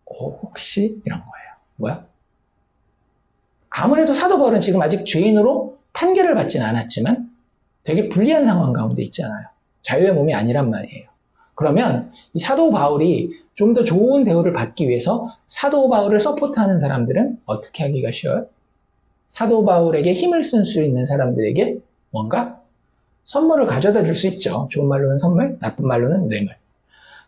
Speaker 1: 혹시 이런 거예요. 뭐야? 아무래도 사도 바울은 지금 아직 죄인으로 판결을 받지는 않았지만 되게 불리한 상황 가운데 있잖아요. 자유의 몸이 아니란 말이에요. 그러면 이 사도 바울이 좀 더 좋은 대우를 받기 위해서 사도 바울을 서포트하는 사람들은 어떻게 하기가 쉬워요? 사도 바울에게 힘을 쓸 수 있는 사람들에게 뭔가 선물을 가져다 줄 수 있죠. 좋은 말로는 선물, 나쁜 말로는 뇌물.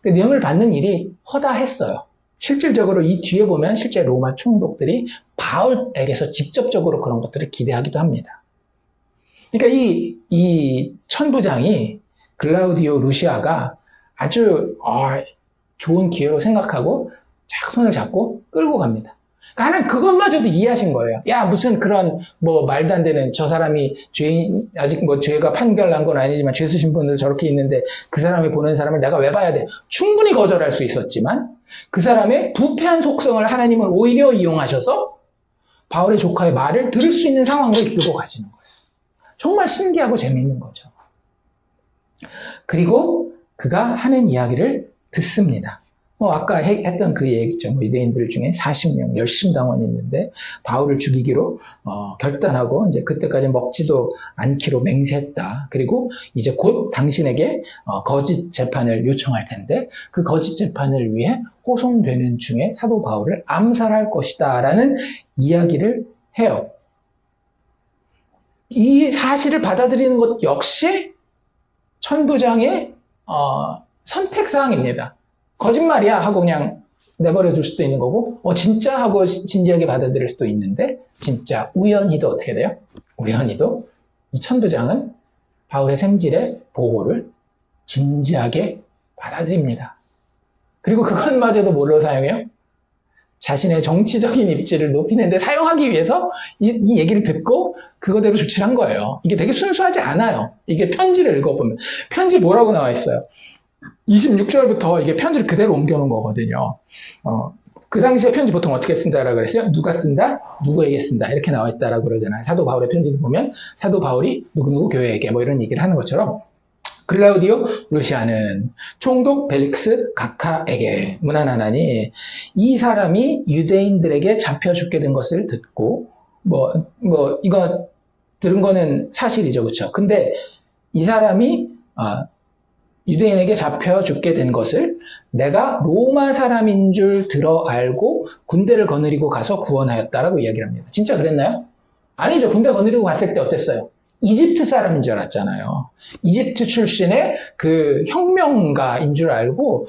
Speaker 1: 그 뇌물 받는 일이 허다했어요. 실질적으로 이 뒤에 보면 실제 로마 총독들이 바울에게서 직접적으로 그런 것들을 기대하기도 합니다. 그러니까 이 천부장이 글라우디오 루시아가 아주 좋은 기회로 생각하고 쫙 손을 잡고 끌고 갑니다. 그러니까 하나는 그것마저도 이해하신 거예요. 야, 무슨 그런 말도 안 되는, 저 사람이 죄인, 아직 죄가 판결난 건 아니지만 죄 수신 분들 저렇게 있는데 그 사람이 보는 사람을 내가 왜 봐야 돼? 충분히 거절할 수 있었지만 그 사람의 부패한 속성을 하나님은 오히려 이용하셔서 바울의 조카의 말을 들을 수 있는 상황으로 이끌고 가시는 거예요. 정말 신기하고 재미있는 거죠. 그리고 그가 하는 이야기를 듣습니다. 아까 했던 그 얘기죠. 유대인들 중에 40명 열심당원이 있는데 바울을 죽이기로 결단하고 이제 그때까지 먹지도 않기로 맹세했다. 그리고 이제 곧 당신에게 거짓 재판을 요청할 텐데 그 거짓 재판을 위해 호송되는 중에 사도 바울을 암살할 것이다 라는 이야기를 해요. 이 사실을 받아들이는 것 역시 천부장의 선택사항입니다. 거짓말이야 하고 그냥 내버려 둘 수도 있는 거고, 진짜 하고 진지하게 받아들일 수도 있는데, 진짜 우연히도 어떻게 돼요? 우연히도 이 천부장은 바울의 생질의 보고를 진지하게 받아들입니다. 그리고 그것마저도 뭘로 사용해요? 자신의 정치적인 입지를 높이는 데 사용하기 위해서 이 얘기를 듣고 그거대로 조치를 한 거예요. 이게 되게 순수하지 않아요. 이게 편지를 읽어보면. 편지 뭐라고 나와 있어요? 26절부터 이게 편지를 그대로 옮겨놓은 거거든요. 그 당시에 편지 보통 어떻게 쓴다라고 그랬어요? 누가 쓴다? 누구에게 쓴다? 이렇게 나와 있다라고 그러잖아요. 사도 바울의 편지도 보면 사도 바울이 누구누구 교회에게 이런 얘기를 하는 것처럼 글라우디오 루시아는 총독 벨릭스 각하에게 문안하나니 이 사람이 유대인들에게 잡혀 죽게 된 것을 듣고 이거 들은 거는 사실이죠. 그렇죠? 근데 이 사람이 유대인에게 잡혀 죽게 된 것을 내가 로마 사람인 줄 들어 알고 군대를 거느리고 가서 구원하였다라고 이야기를 합니다. 진짜 그랬나요? 아니죠. 군대 거느리고 갔을 때 어땠어요? 이집트 사람인 줄 알았잖아요. 이집트 출신의 그 혁명가인 줄 알고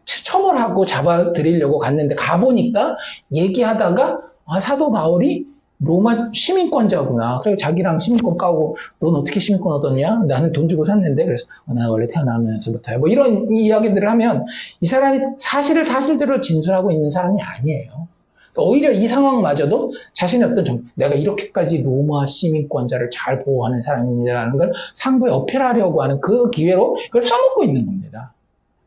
Speaker 1: 처벌하고 잡아들이려고 갔는데 가보니까 얘기하다가 사도 바울이 로마 시민권자구나. 그래서 자기랑 시민권 까고 넌 어떻게 시민권 얻었냐? 나는 돈 주고 샀는데. 그래서 나 원래 태어나면서부터요. 이런 이야기들을 하면 이 사람이 사실을 사실대로 진술하고 있는 사람이 아니에요. 오히려 이 상황마저도 자신의 내가 이렇게까지 로마 시민권자를 잘 보호하는 사람입니다라는 걸 상부에 어필하려고 하는 그 기회로 그걸 써먹고 있는 겁니다.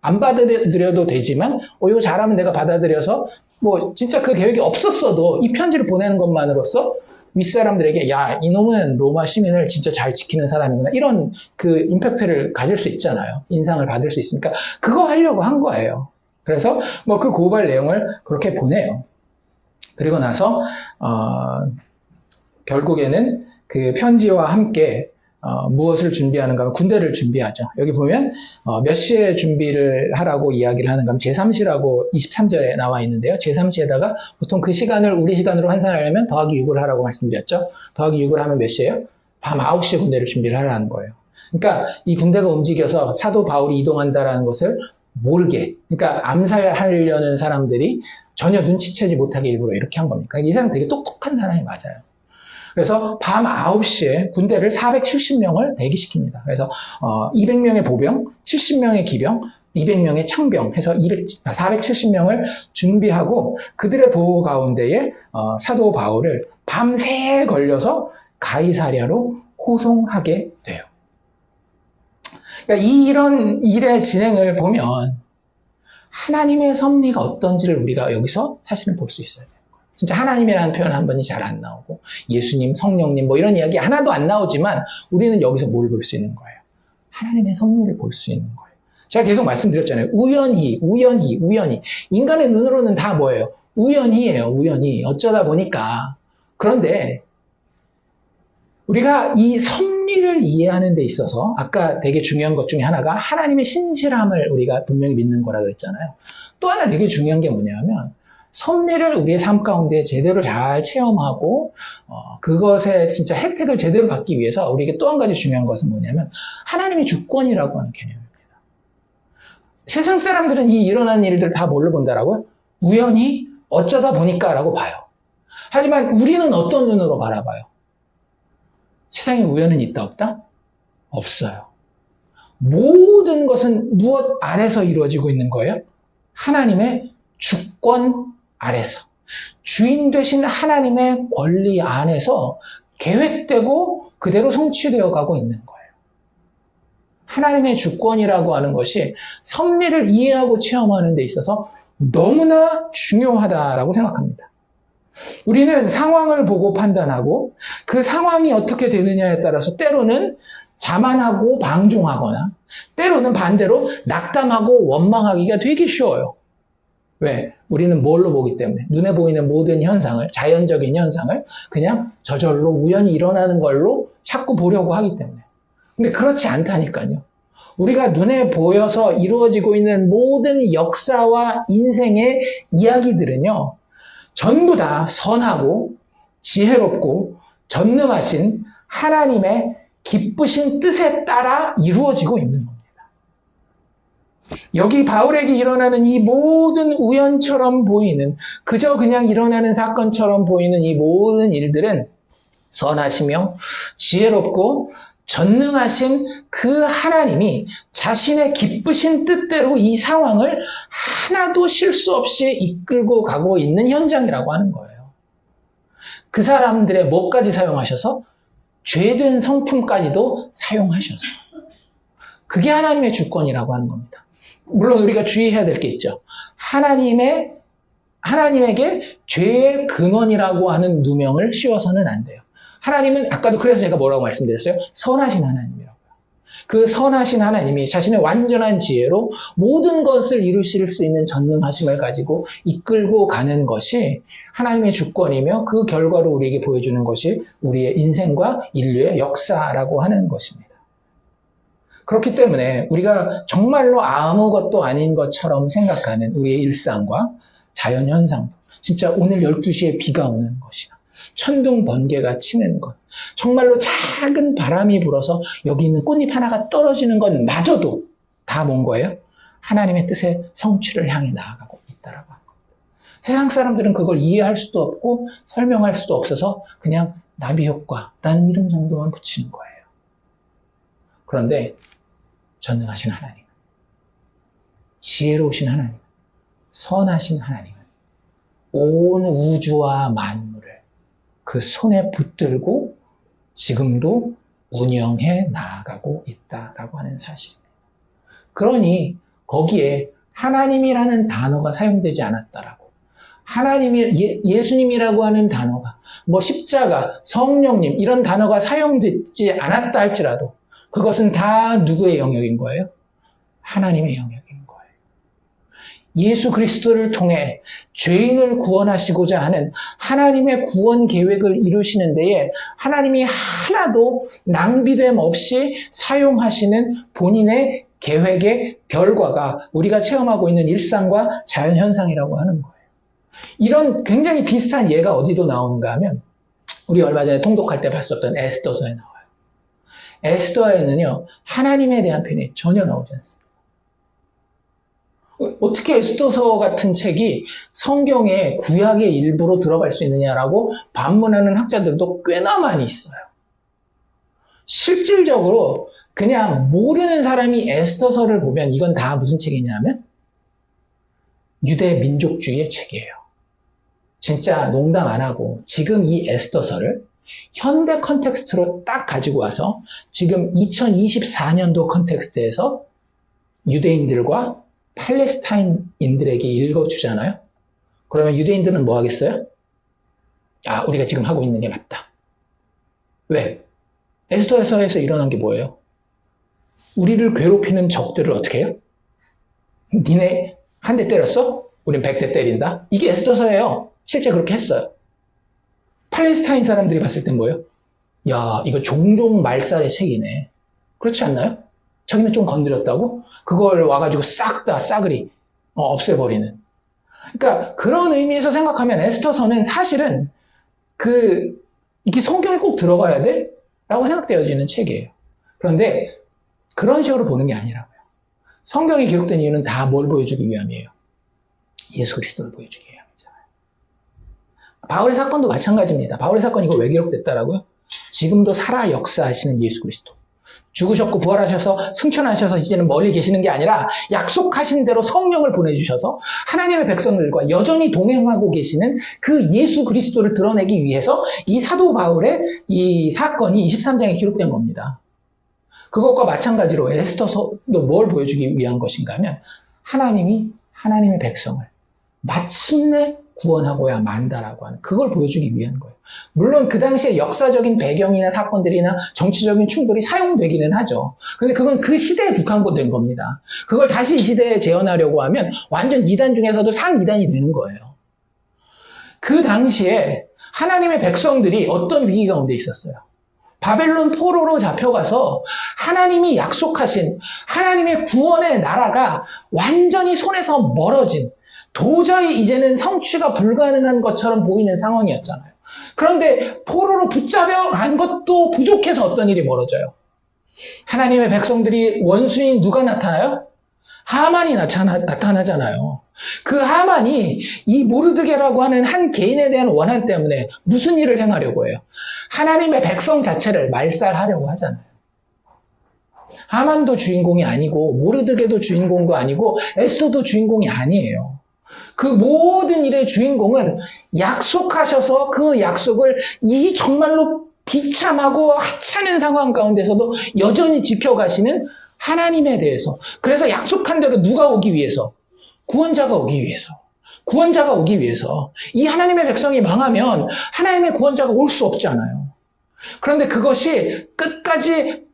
Speaker 1: 안 받아들여도 되지만, 이거 잘하면 내가 받아들여서, 뭐, 진짜 그 계획이 없었어도 이 편지를 보내는 것만으로써 윗사람들에게, 야, 이놈은 로마 시민을 진짜 잘 지키는 사람이구나. 이런 그 임팩트를 가질 수 있잖아요. 인상을 받을 수 있으니까. 그거 하려고 한 거예요. 그래서 뭐 그 고발 내용을 그렇게 보내요. 그리고 나서, 결국에는 그 편지와 함께 무엇을 준비하는가 하면 군대를 준비하죠. 여기 보면 몇 시에 준비를 하라고 이야기를 하는가 하면 제3시라고 23절에 나와 있는데요. 제3시에다가 보통 그 시간을 우리 시간으로 환산하려면 더하기 6을 하라고 말씀드렸죠. 더하기 6을 하면 몇 시예요? 밤 9시에 군대를 준비를 하라는 거예요. 그러니까 이 군대가 움직여서 사도 바울이 이동한다라는 것을 모르게, 그러니까 암살하려는 사람들이 전혀 눈치채지 못하게 일부러 이렇게 한 겁니다. 이 사람 되게 똑똑한 사람이 맞아요. 그래서 밤 9시에 군대를 470명을 대기시킵니다. 그래서 200명의 보병, 70명의 기병, 200명의 창병 해서 470명을 준비하고 그들의 보호 가운데에 사도 바울을 밤새 걸려서 가이사랴로 호송하게 돼요. 그러니까 이런 일의 진행을 보면 하나님의 섭리가 어떤지를 우리가 여기서 사실은 볼 수 있어요. 진짜 하나님이라는 표현 한 번이 잘 안 나오고 예수님, 성령님 뭐 이런 이야기 하나도 안 나오지만 우리는 여기서 뭘 볼 수 있는 거예요? 하나님의 섭리를 볼 수 있는 거예요. 제가 계속 말씀드렸잖아요. 우연히. 인간의 눈으로는 다 뭐예요? 우연히예요. 우연히. 어쩌다 보니까. 그런데 우리가 이 섭리를 이해하는 데 있어서 아까 되게 중요한 것 중에 하나가 하나님의 신실함을 우리가 분명히 믿는 거라 그랬잖아요. 또 하나 되게 중요한 게 뭐냐면 섭리를 우리의 삶 가운데 제대로 잘 체험하고 그것의 진짜 혜택을 제대로 받기 위해서 우리에게 또 한 가지 중요한 것은 뭐냐면 하나님의 주권이라고 하는 개념입니다. 세상 사람들은 이 일어난 일들을 다 뭘로 본다라고요? 우연히 어쩌다 보니까라고 봐요. 하지만 우리는 어떤 눈으로 바라봐요? 세상에 우연은 있다 없다? 없어요. 모든 것은 무엇 아래서 이루어지고 있는 거예요? 하나님의 주권 아래서, 주인 되신 하나님의 권리 안에서 계획되고 그대로 성취되어 가고 있는 거예요. 하나님의 주권이라고 하는 것이 섭리를 이해하고 체험하는 데 있어서 너무나 중요하다라고 생각합니다. 우리는 상황을 보고 판단하고 그 상황이 어떻게 되느냐에 따라서 때로는 자만하고 방종하거나 때로는 반대로 낙담하고 원망하기가 되게 쉬워요. 왜? 우리는 뭘로 보기 때문에 눈에 보이는 모든 현상을, 자연적인 현상을 그냥 저절로 우연히 일어나는 걸로 자꾸 보려고 하기 때문에. 근데 그렇지 않다니까요. 우리가 눈에 보여서 이루어지고 있는 모든 역사와 인생의 이야기들은요, 전부 다 선하고 지혜롭고 전능하신 하나님의 기쁘신 뜻에 따라 이루어지고 있는 겁니다. 여기 바울에게 일어나는 이 모든 우연처럼 보이는, 그저 그냥 일어나는 사건처럼 보이는 이 모든 일들은 선하시며 지혜롭고 전능하신 그 하나님이 자신의 기쁘신 뜻대로 이 상황을 하나도 실수 없이 이끌고 가고 있는 현장이라고 하는 거예요. 그 사람들의 뭐까지 사용하셔서? 죄된 성품까지도 사용하셔서. 그게 하나님의 주권이라고 하는 겁니다. 물론 우리가 주의해야 될 게 있죠. 하나님에게 죄의 근원이라고 하는 누명을 씌워서는 안 돼요. 하나님은 아까도 그래서 제가 뭐라고 말씀드렸어요? 선하신 하나님이라고요. 그 선하신 하나님이 자신의 완전한 지혜로 모든 것을 이루실 수 있는 전능하심을 가지고 이끌고 가는 것이 하나님의 주권이며 그 결과로 우리에게 보여주는 것이 우리의 인생과 인류의 역사라고 하는 것입니다. 그렇기 때문에 우리가 정말로 아무것도 아닌 것처럼 생각하는 우리의 일상과 자연현상도, 진짜 오늘 12시에 비가 오는 것이나 천둥 번개가 치는 것, 정말로 작은 바람이 불어서 여기 있는 꽃잎 하나가 떨어지는 건 마저도 다 뭔 거예요? 하나님의 뜻의 성취를 향해 나아가고 있다라고 하는 겁니다. 세상 사람들은 그걸 이해할 수도 없고 설명할 수도 없어서 그냥 나비효과라는 이름 정도만 붙이는 거예요. 그런데 전능하신 하나님, 지혜로우신 하나님, 선하신 하나님은 온 우주와 만물을 그 손에 붙들고 지금도 운영해 나아가고 있다라고 하는 사실입니다. 그러니 거기에 하나님이라는 단어가 사용되지 않았다라고. 하나님이, 예수님이라고 하는 단어가, 뭐 십자가, 성령님, 이런 단어가 사용되지 않았다 할지라도 그것은 다 누구의 영역인 거예요? 하나님의 영역인 거예요. 예수 그리스도를 통해 죄인을 구원하시고자 하는 하나님의 구원 계획을 이루시는 데에 하나님이 하나도 낭비됨 없이 사용하시는 본인의 계획의 결과가 우리가 체험하고 있는 일상과 자연현상이라고 하는 거예요. 이런 굉장히 비슷한 예가 어디도 나오는가 하면 우리 얼마 전에 통독할 때 봤었던 에스더서에 나와요. 에스더에는요, 하나님에 대한 표현이 전혀 나오지 않습니다. 어떻게 에스더서 같은 책이 성경의 구약의 일부로 들어갈 수 있느냐라고 반문하는 학자들도 꽤나 많이 있어요. 실질적으로 그냥 모르는 사람이 에스더서를 보면 이건 다 무슨 책이냐면 유대 민족주의의 책이에요. 진짜 농담 안 하고 지금 이 에스더서를 현대 컨텍스트로 딱 가지고 와서 지금 2024년도 컨텍스트에서 유대인들과 팔레스타인인들에게 읽어주잖아요. 그러면 유대인들은 뭐 하겠어요? 아, 우리가 지금 하고 있는 게 맞다. 왜? 에스더서에서 일어난 게 뭐예요? 우리를 괴롭히는 적들을 어떻게 해요? 니네 한 대 때렸어? 우린 100대 때린다? 이게 에스더서예요. 실제 그렇게 했어요. 팔레스타인 사람들이 봤을 땐 뭐예요? 야, 이거 종종 말살의 책이네. 그렇지 않나요? 자기는 좀 건드렸다고? 그걸 와가지고 싹 다 싸그리 없애버리는. 그러니까 그런 의미에서 생각하면 에스더서는 사실은 이게 성경에 꼭 들어가야 돼? 라고 생각되어지는 책이에요. 그런데 그런 식으로 보는 게 아니라고요. 성경이 기록된 이유는 다 뭘 보여주기 위함이에요? 예수 그리스도를 보여주기 위함이잖아요. 바울의 사건도 마찬가지입니다. 바울의 사건 이거 왜 기록됐다라고요? 지금도 살아 역사하시는 예수 그리스도. 죽으셨고 부활하셔서 승천하셔서 이제는 멀리 계시는 게 아니라 약속하신 대로 성령을 보내주셔서 하나님의 백성들과 여전히 동행하고 계시는 그 예수 그리스도를 드러내기 위해서 이 사도 바울의 이 사건이 23장에 기록된 겁니다. 그것과 마찬가지로 에스더서도 뭘 보여주기 위한 것인가 하면 하나님이 하나님의 백성을 마침내 구원하고야 만다라고 하는 그걸 보여주기 위한 거예요. 물론 그 당시에 역사적인 배경이나 사건들이나 정치적인 충돌이 사용되기는 하죠. 그런데 그건 그 시대에 국한된 겁니다. 그걸 다시 이 시대에 재현하려고 하면 완전 이단 중에서도 상이단이 되는 거예요. 그 당시에 하나님의 백성들이 어떤 위기 가운데 있었어요? 바벨론 포로로 잡혀가서 하나님이 약속하신 하나님의 구원의 나라가 완전히 손에서 멀어진 도저히 이제는 성취가 불가능한 것처럼 보이는 상황이었잖아요. 그런데 포로로 붙잡혀간 것도 부족해서 어떤 일이 벌어져요? 하나님의 백성들이 원수인 누가 나타나요? 하만이 나타나잖아요. 그 하만이 이 모르드게라고 하는 한 개인에 대한 원한 때문에 무슨 일을 행하려고 해요? 하나님의 백성 자체를 말살하려고 하잖아요. 하만도 주인공이 아니고 모르드게도 주인공도 아니고 에스더도 주인공이 아니에요. 그 모든 일의 주인공은 약속하셔서 그 약속을 이 정말로 비참하고 하찮은 상황 가운데서도 여전히 지켜가시는 하나님에 대해서. 그래서 약속한 대로 누가 오기 위해서? 구원자가 오기 위해서. 구원자가 오기 위해서. 이 하나님의 백성이 망하면 하나님의 구원자가 올 수 없잖아요. 그런데 그것이 끝까지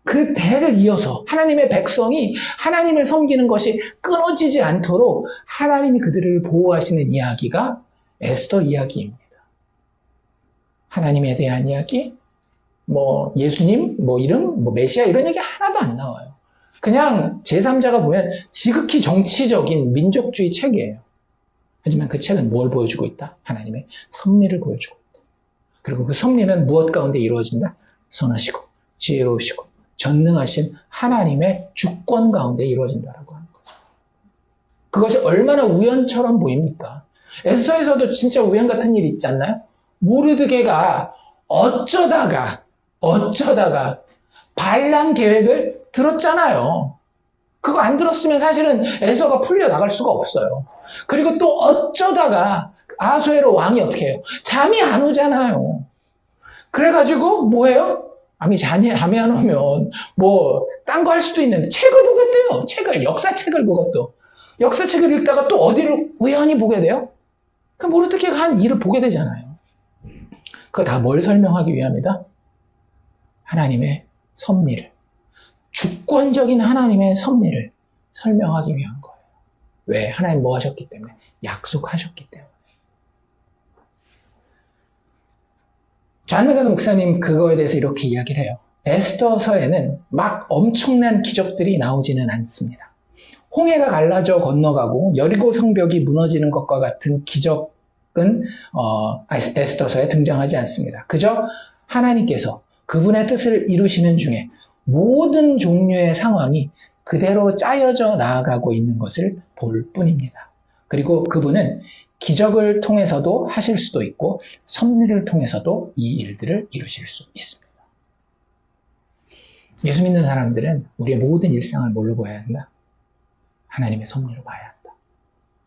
Speaker 1: 그 대를 이어서 하나님의 백성이 하나님을 섬기는 것이 끊어지지 않도록 하나님이 그들을 보호하시는 이야기가 에스더 이야기입니다. 하나님에 대한 이야기, 뭐 예수님, 뭐 이름, 뭐 메시아 이런 얘기 하나도 안 나와요. 그냥 제3자가 보면 지극히 정치적인 민족주의 책이에요. 하지만 그 책은 뭘 보여주고 있다? 하나님의 섭리를 보여주고 있다. 그리고 그 섭리는 무엇 가운데 이루어진다? 선하시고 지혜로우시고 전능하신 하나님의 주권 가운데 이루어진다라고 하는 거죠. 그것이 얼마나 우연처럼 보입니까? 에스더에서도 진짜 우연 같은 일이 있지 않나요? 모르드게가 어쩌다가 반란 계획을 들었잖아요. 그거 안 들었으면 사실은 에스더가 풀려나갈 수가 없어요. 그리고 또 어쩌다가 아수에로 왕이 어떻게 해요? 잠이 안 오잖아요. 그래가지고 뭐예요? 잠이 안 오면 뭐 딴 거 할 수도 있는데 책을 보겠대요. 역사책을 그것도. 역사책을 읽다가 또 어디를 우연히 보게 돼요? 그럼 모르게 한 일을 보게 되잖아요. 그거 다 뭘 설명하기 위함이다? 하나님의 섭리를. 주권적인 하나님의 섭리를 설명하기 위한 거예요. 왜? 하나님 뭐 하셨기 때문에? 약속하셨기 때문에. 존 맥가드 목사님 그거에 대해서 이렇게 이야기를 해요. 에스더서에는 막 엄청난 기적들이 나오지는 않습니다. 홍해가 갈라져 건너가고 여리고 성벽이 무너지는 것과 같은 기적은 에스더서에 등장하지 않습니다. 그저 하나님께서 그분의 뜻을 이루시는 중에 모든 종류의 상황이 그대로 짜여져 나아가고 있는 것을 볼 뿐입니다. 그리고 그분은 기적을 통해서도 하실 수도 있고 섭리를 통해서도 이 일들을 이루실 수 있습니다. 예수 믿는 사람들은 우리의 모든 일상을 뭘로 봐야 한다? 하나님의 섭리로 봐야 한다.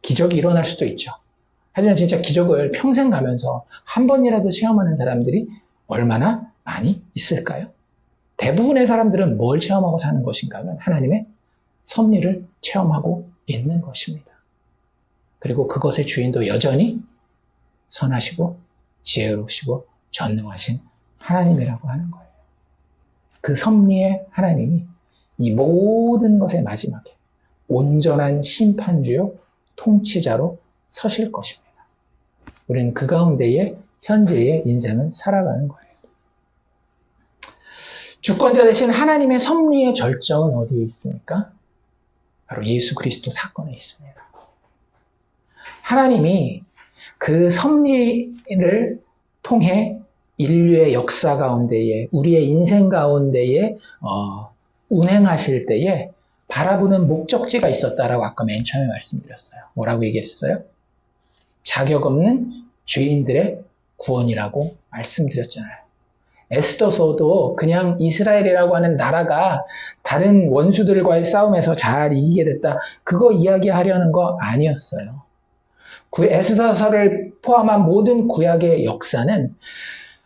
Speaker 1: 기적이 일어날 수도 있죠. 하지만 진짜 기적을 평생 가면서 한 번이라도 체험하는 사람들이 얼마나 많이 있을까요? 대부분의 사람들은 뭘 체험하고 사는 것인가 하면 하나님의 섭리를 체험하고 있는 것입니다. 그리고 그것의 주인도 여전히 선하시고 지혜로우시고 전능하신 하나님이라고 하는 거예요. 그 섭리의 하나님이 이 모든 것의 마지막에 온전한 심판주요 통치자로 서실 것입니다. 우리는 그 가운데에 현재의 인생을 살아가는 거예요. 주권자 되신 하나님의 섭리의 절정은 어디에 있습니까? 바로 예수 그리스도 사건에 있습니다. 하나님이 그 섭리를 통해 인류의 역사 가운데에 우리의 인생 가운데에 운행하실 때에 바라보는 목적지가 있었다라고 아까 맨 처음에 말씀드렸어요. 뭐라고 얘기했어요? 자격 없는 죄인들의 구원이라고 말씀드렸잖아요. 에스더서도 그냥 이스라엘이라고 하는 나라가 다른 원수들과의 싸움에서 잘 이기게 됐다. 그거 이야기하려는 거 아니었어요. 에스더서를 포함한 모든 구약의 역사는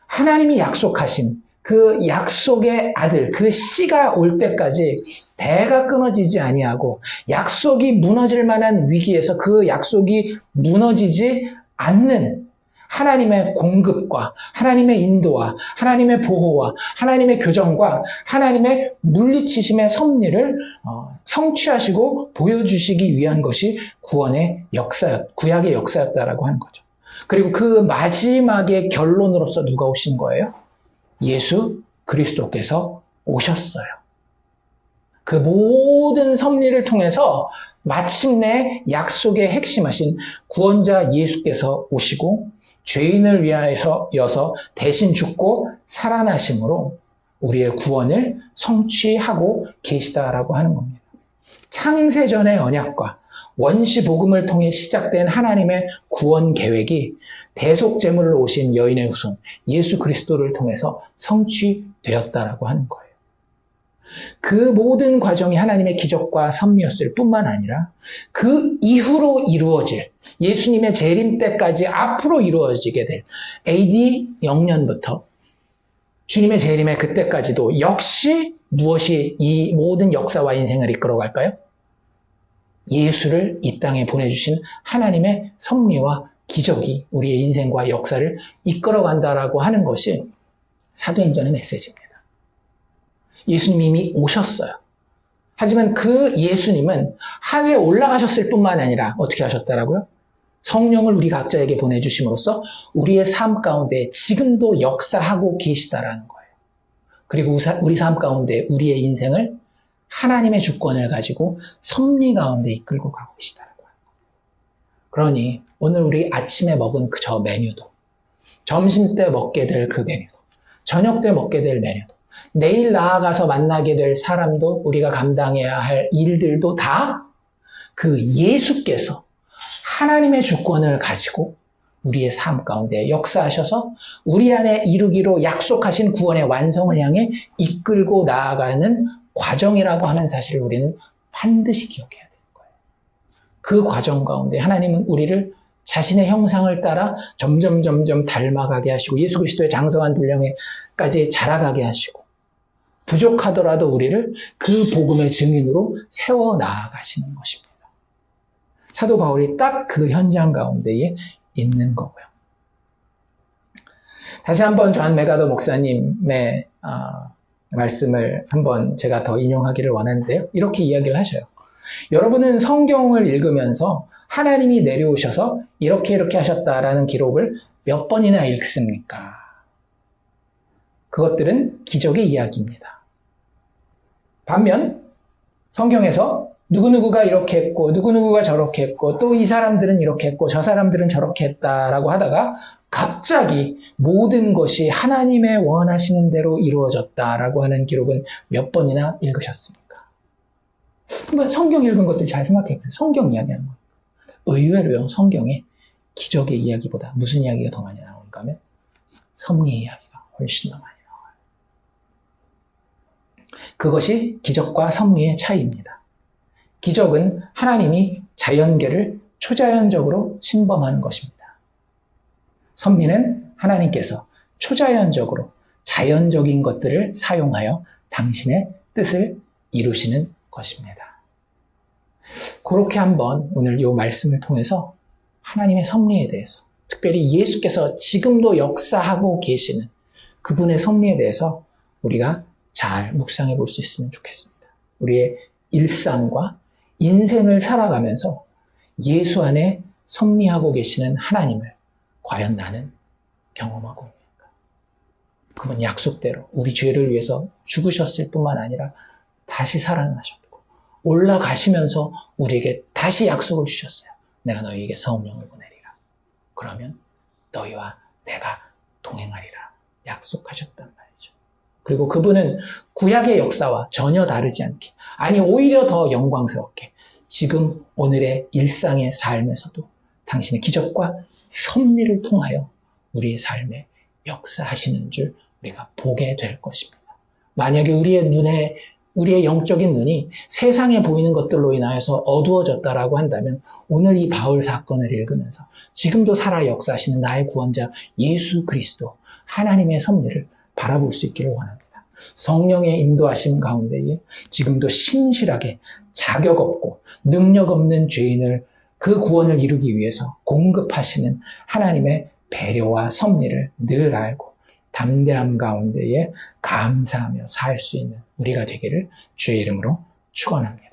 Speaker 1: 하나님이 약속하신 그 약속의 아들, 그 씨가 올 때까지 대가 끊어지지 아니하고 약속이 무너질 만한 위기에서 그 약속이 무너지지 않는 하나님의 공급과 하나님의 인도와 하나님의 보호와 하나님의 교정과 하나님의 물리치심의 섭리를 성취하시고 보여주시기 위한 것이 구원의 구약의 역사였다라고 하는 거죠. 그리고 그 마지막의 결론으로서 누가 오신 거예요? 예수 그리스도께서 오셨어요. 그 모든 섭리를 통해서 마침내 약속의 핵심하신 구원자 예수께서 오시고 죄인을 위하여서 대신 죽고 살아나심으로 우리의 구원을 성취하고 계시다라고 하는 겁니다. 창세전의 언약과 원시 복음을 통해 시작된 하나님의 구원 계획이 대속제물로 오신 여인의 후손 예수 그리스도를 통해서 성취되었다라고 하는 거예요. 그 모든 과정이 하나님의 기적과 섭리였을 뿐만 아니라 그 이후로 이루어질 예수님의 재림 때까지 앞으로 이루어지게 될 AD 0년부터 주님의 재림의 그때까지도 역시 무엇이 이 모든 역사와 인생을 이끌어갈까요? 예수를 이 땅에 보내주신 하나님의 섭리와 기적이 우리의 인생과 역사를 이끌어간다라고 하는 것이 사도행전의 메시지입니다. 예수님이 이미 오셨어요. 하지만 그 예수님은 하늘에 올라가셨을 뿐만 아니라 어떻게 하셨다라고요? 성령을 우리 각자에게 보내주심으로써 우리의 삶 가운데 지금도 역사하고 계시다라는 거예요. 그리고 우리 삶 가운데 우리의 인생을 하나님의 주권을 가지고 섭리 가운데 이끌고 가고 계시다라고 하는 거예요. 그러니 오늘 우리 아침에 먹은 저 메뉴도, 점심 때 먹게 될 그 메뉴도, 저녁 때 먹게 될 메뉴도, 내일 나아가서 만나게 될 사람도, 우리가 감당해야 할 일들도 다 그 예수께서 하나님의 주권을 가지고 우리의 삶 가운데 역사하셔서 우리 안에 이루기로 약속하신 구원의 완성을 향해 이끌고 나아가는 과정이라고 하는 사실을 우리는 반드시 기억해야 되는 거예요. 그 과정 가운데 하나님은 우리를 자신의 형상을 따라 점점 닮아가게 하시고 예수 그리스도의 장성한 분량에까지 자라가게 하시고 부족하더라도 우리를 그 복음의 증인으로 세워 나아가시는 것입니다. 사도 바울이 딱 그 현장 가운데에 있는 거고요. 다시 한번 존 맥아더 목사님의 말씀을 한번 제가 더 인용하기를 원하는데요. 이렇게 이야기를 하셔요. 여러분은 성경을 읽으면서 하나님이 내려오셔서 이렇게 하셨다라는 기록을 몇 번이나 읽습니까? 그것들은 기적의 이야기입니다. 반면 성경에서 누구누구가 이렇게 했고 누구누구가 저렇게 했고 또 이 사람들은 이렇게 했고 저 사람들은 저렇게 했다라고 하다가 갑자기 모든 것이 하나님의 원하시는 대로 이루어졌다라고 하는 기록은 몇 번이나 읽으셨습니까? 한번 성경 읽은 것들 잘 생각해 보세요. 성경 이야기하는 거. 의외로요, 성경에 기적의 이야기보다 무슨 이야기가 더 많이 나오는가 하면 섭리의 이야기가 훨씬 더 많이 나와요. 그것이 기적과 섭리의 차이입니다. 기적은 하나님이 자연계를 초자연적으로 침범하는 것입니다. 섭리는 하나님께서 초자연적으로 자연적인 것들을 사용하여 당신의 뜻을 이루시는 것입니다. 그렇게 한번 오늘 이 말씀을 통해서 하나님의 섭리에 대해서, 특별히 예수께서 지금도 역사하고 계시는 그분의 섭리에 대해서 우리가 잘 묵상해 볼 수 있으면 좋겠습니다. 우리의 일상과 인생을 살아가면서 예수 안에 섭리하고 계시는 하나님을 과연 나는 경험하고 있는가? 그분 약속대로 우리 죄를 위해서 죽으셨을 뿐만 아니라 다시 살아나셨고 올라가시면서 우리에게 다시 약속을 주셨어요. 내가 너희에게 성령을 보내리라. 그러면 너희와 내가 동행하리라. 약속하셨단 말이죠. 그리고 그분은 구약의 역사와 전혀 다르지 않게, 아니 오히려 더 영광스럽게 지금 오늘의 일상의 삶에서도 당신의 기적과 섭리를 통하여 우리의 삶에 역사하시는 줄 우리가 보게 될 것입니다. 만약에 우리의 영적인 눈이 세상에 보이는 것들로 인하여서 어두워졌다라고 한다면 오늘 이 바울 사건을 읽으면서 지금도 살아 역사하시는 나의 구원자 예수 그리스도 하나님의 섭리를 바라볼 수 있기를 원합니다. 성령의 인도하심 가운데에 지금도 신실하게 자격 없고 능력 없는 죄인을 그 구원을 이루기 위해서 공급하시는 하나님의 배려와 섭리를 늘 알고 담대함 가운데에 감사하며 살 수 있는 우리가 되기를 주의 이름으로 축원합니다.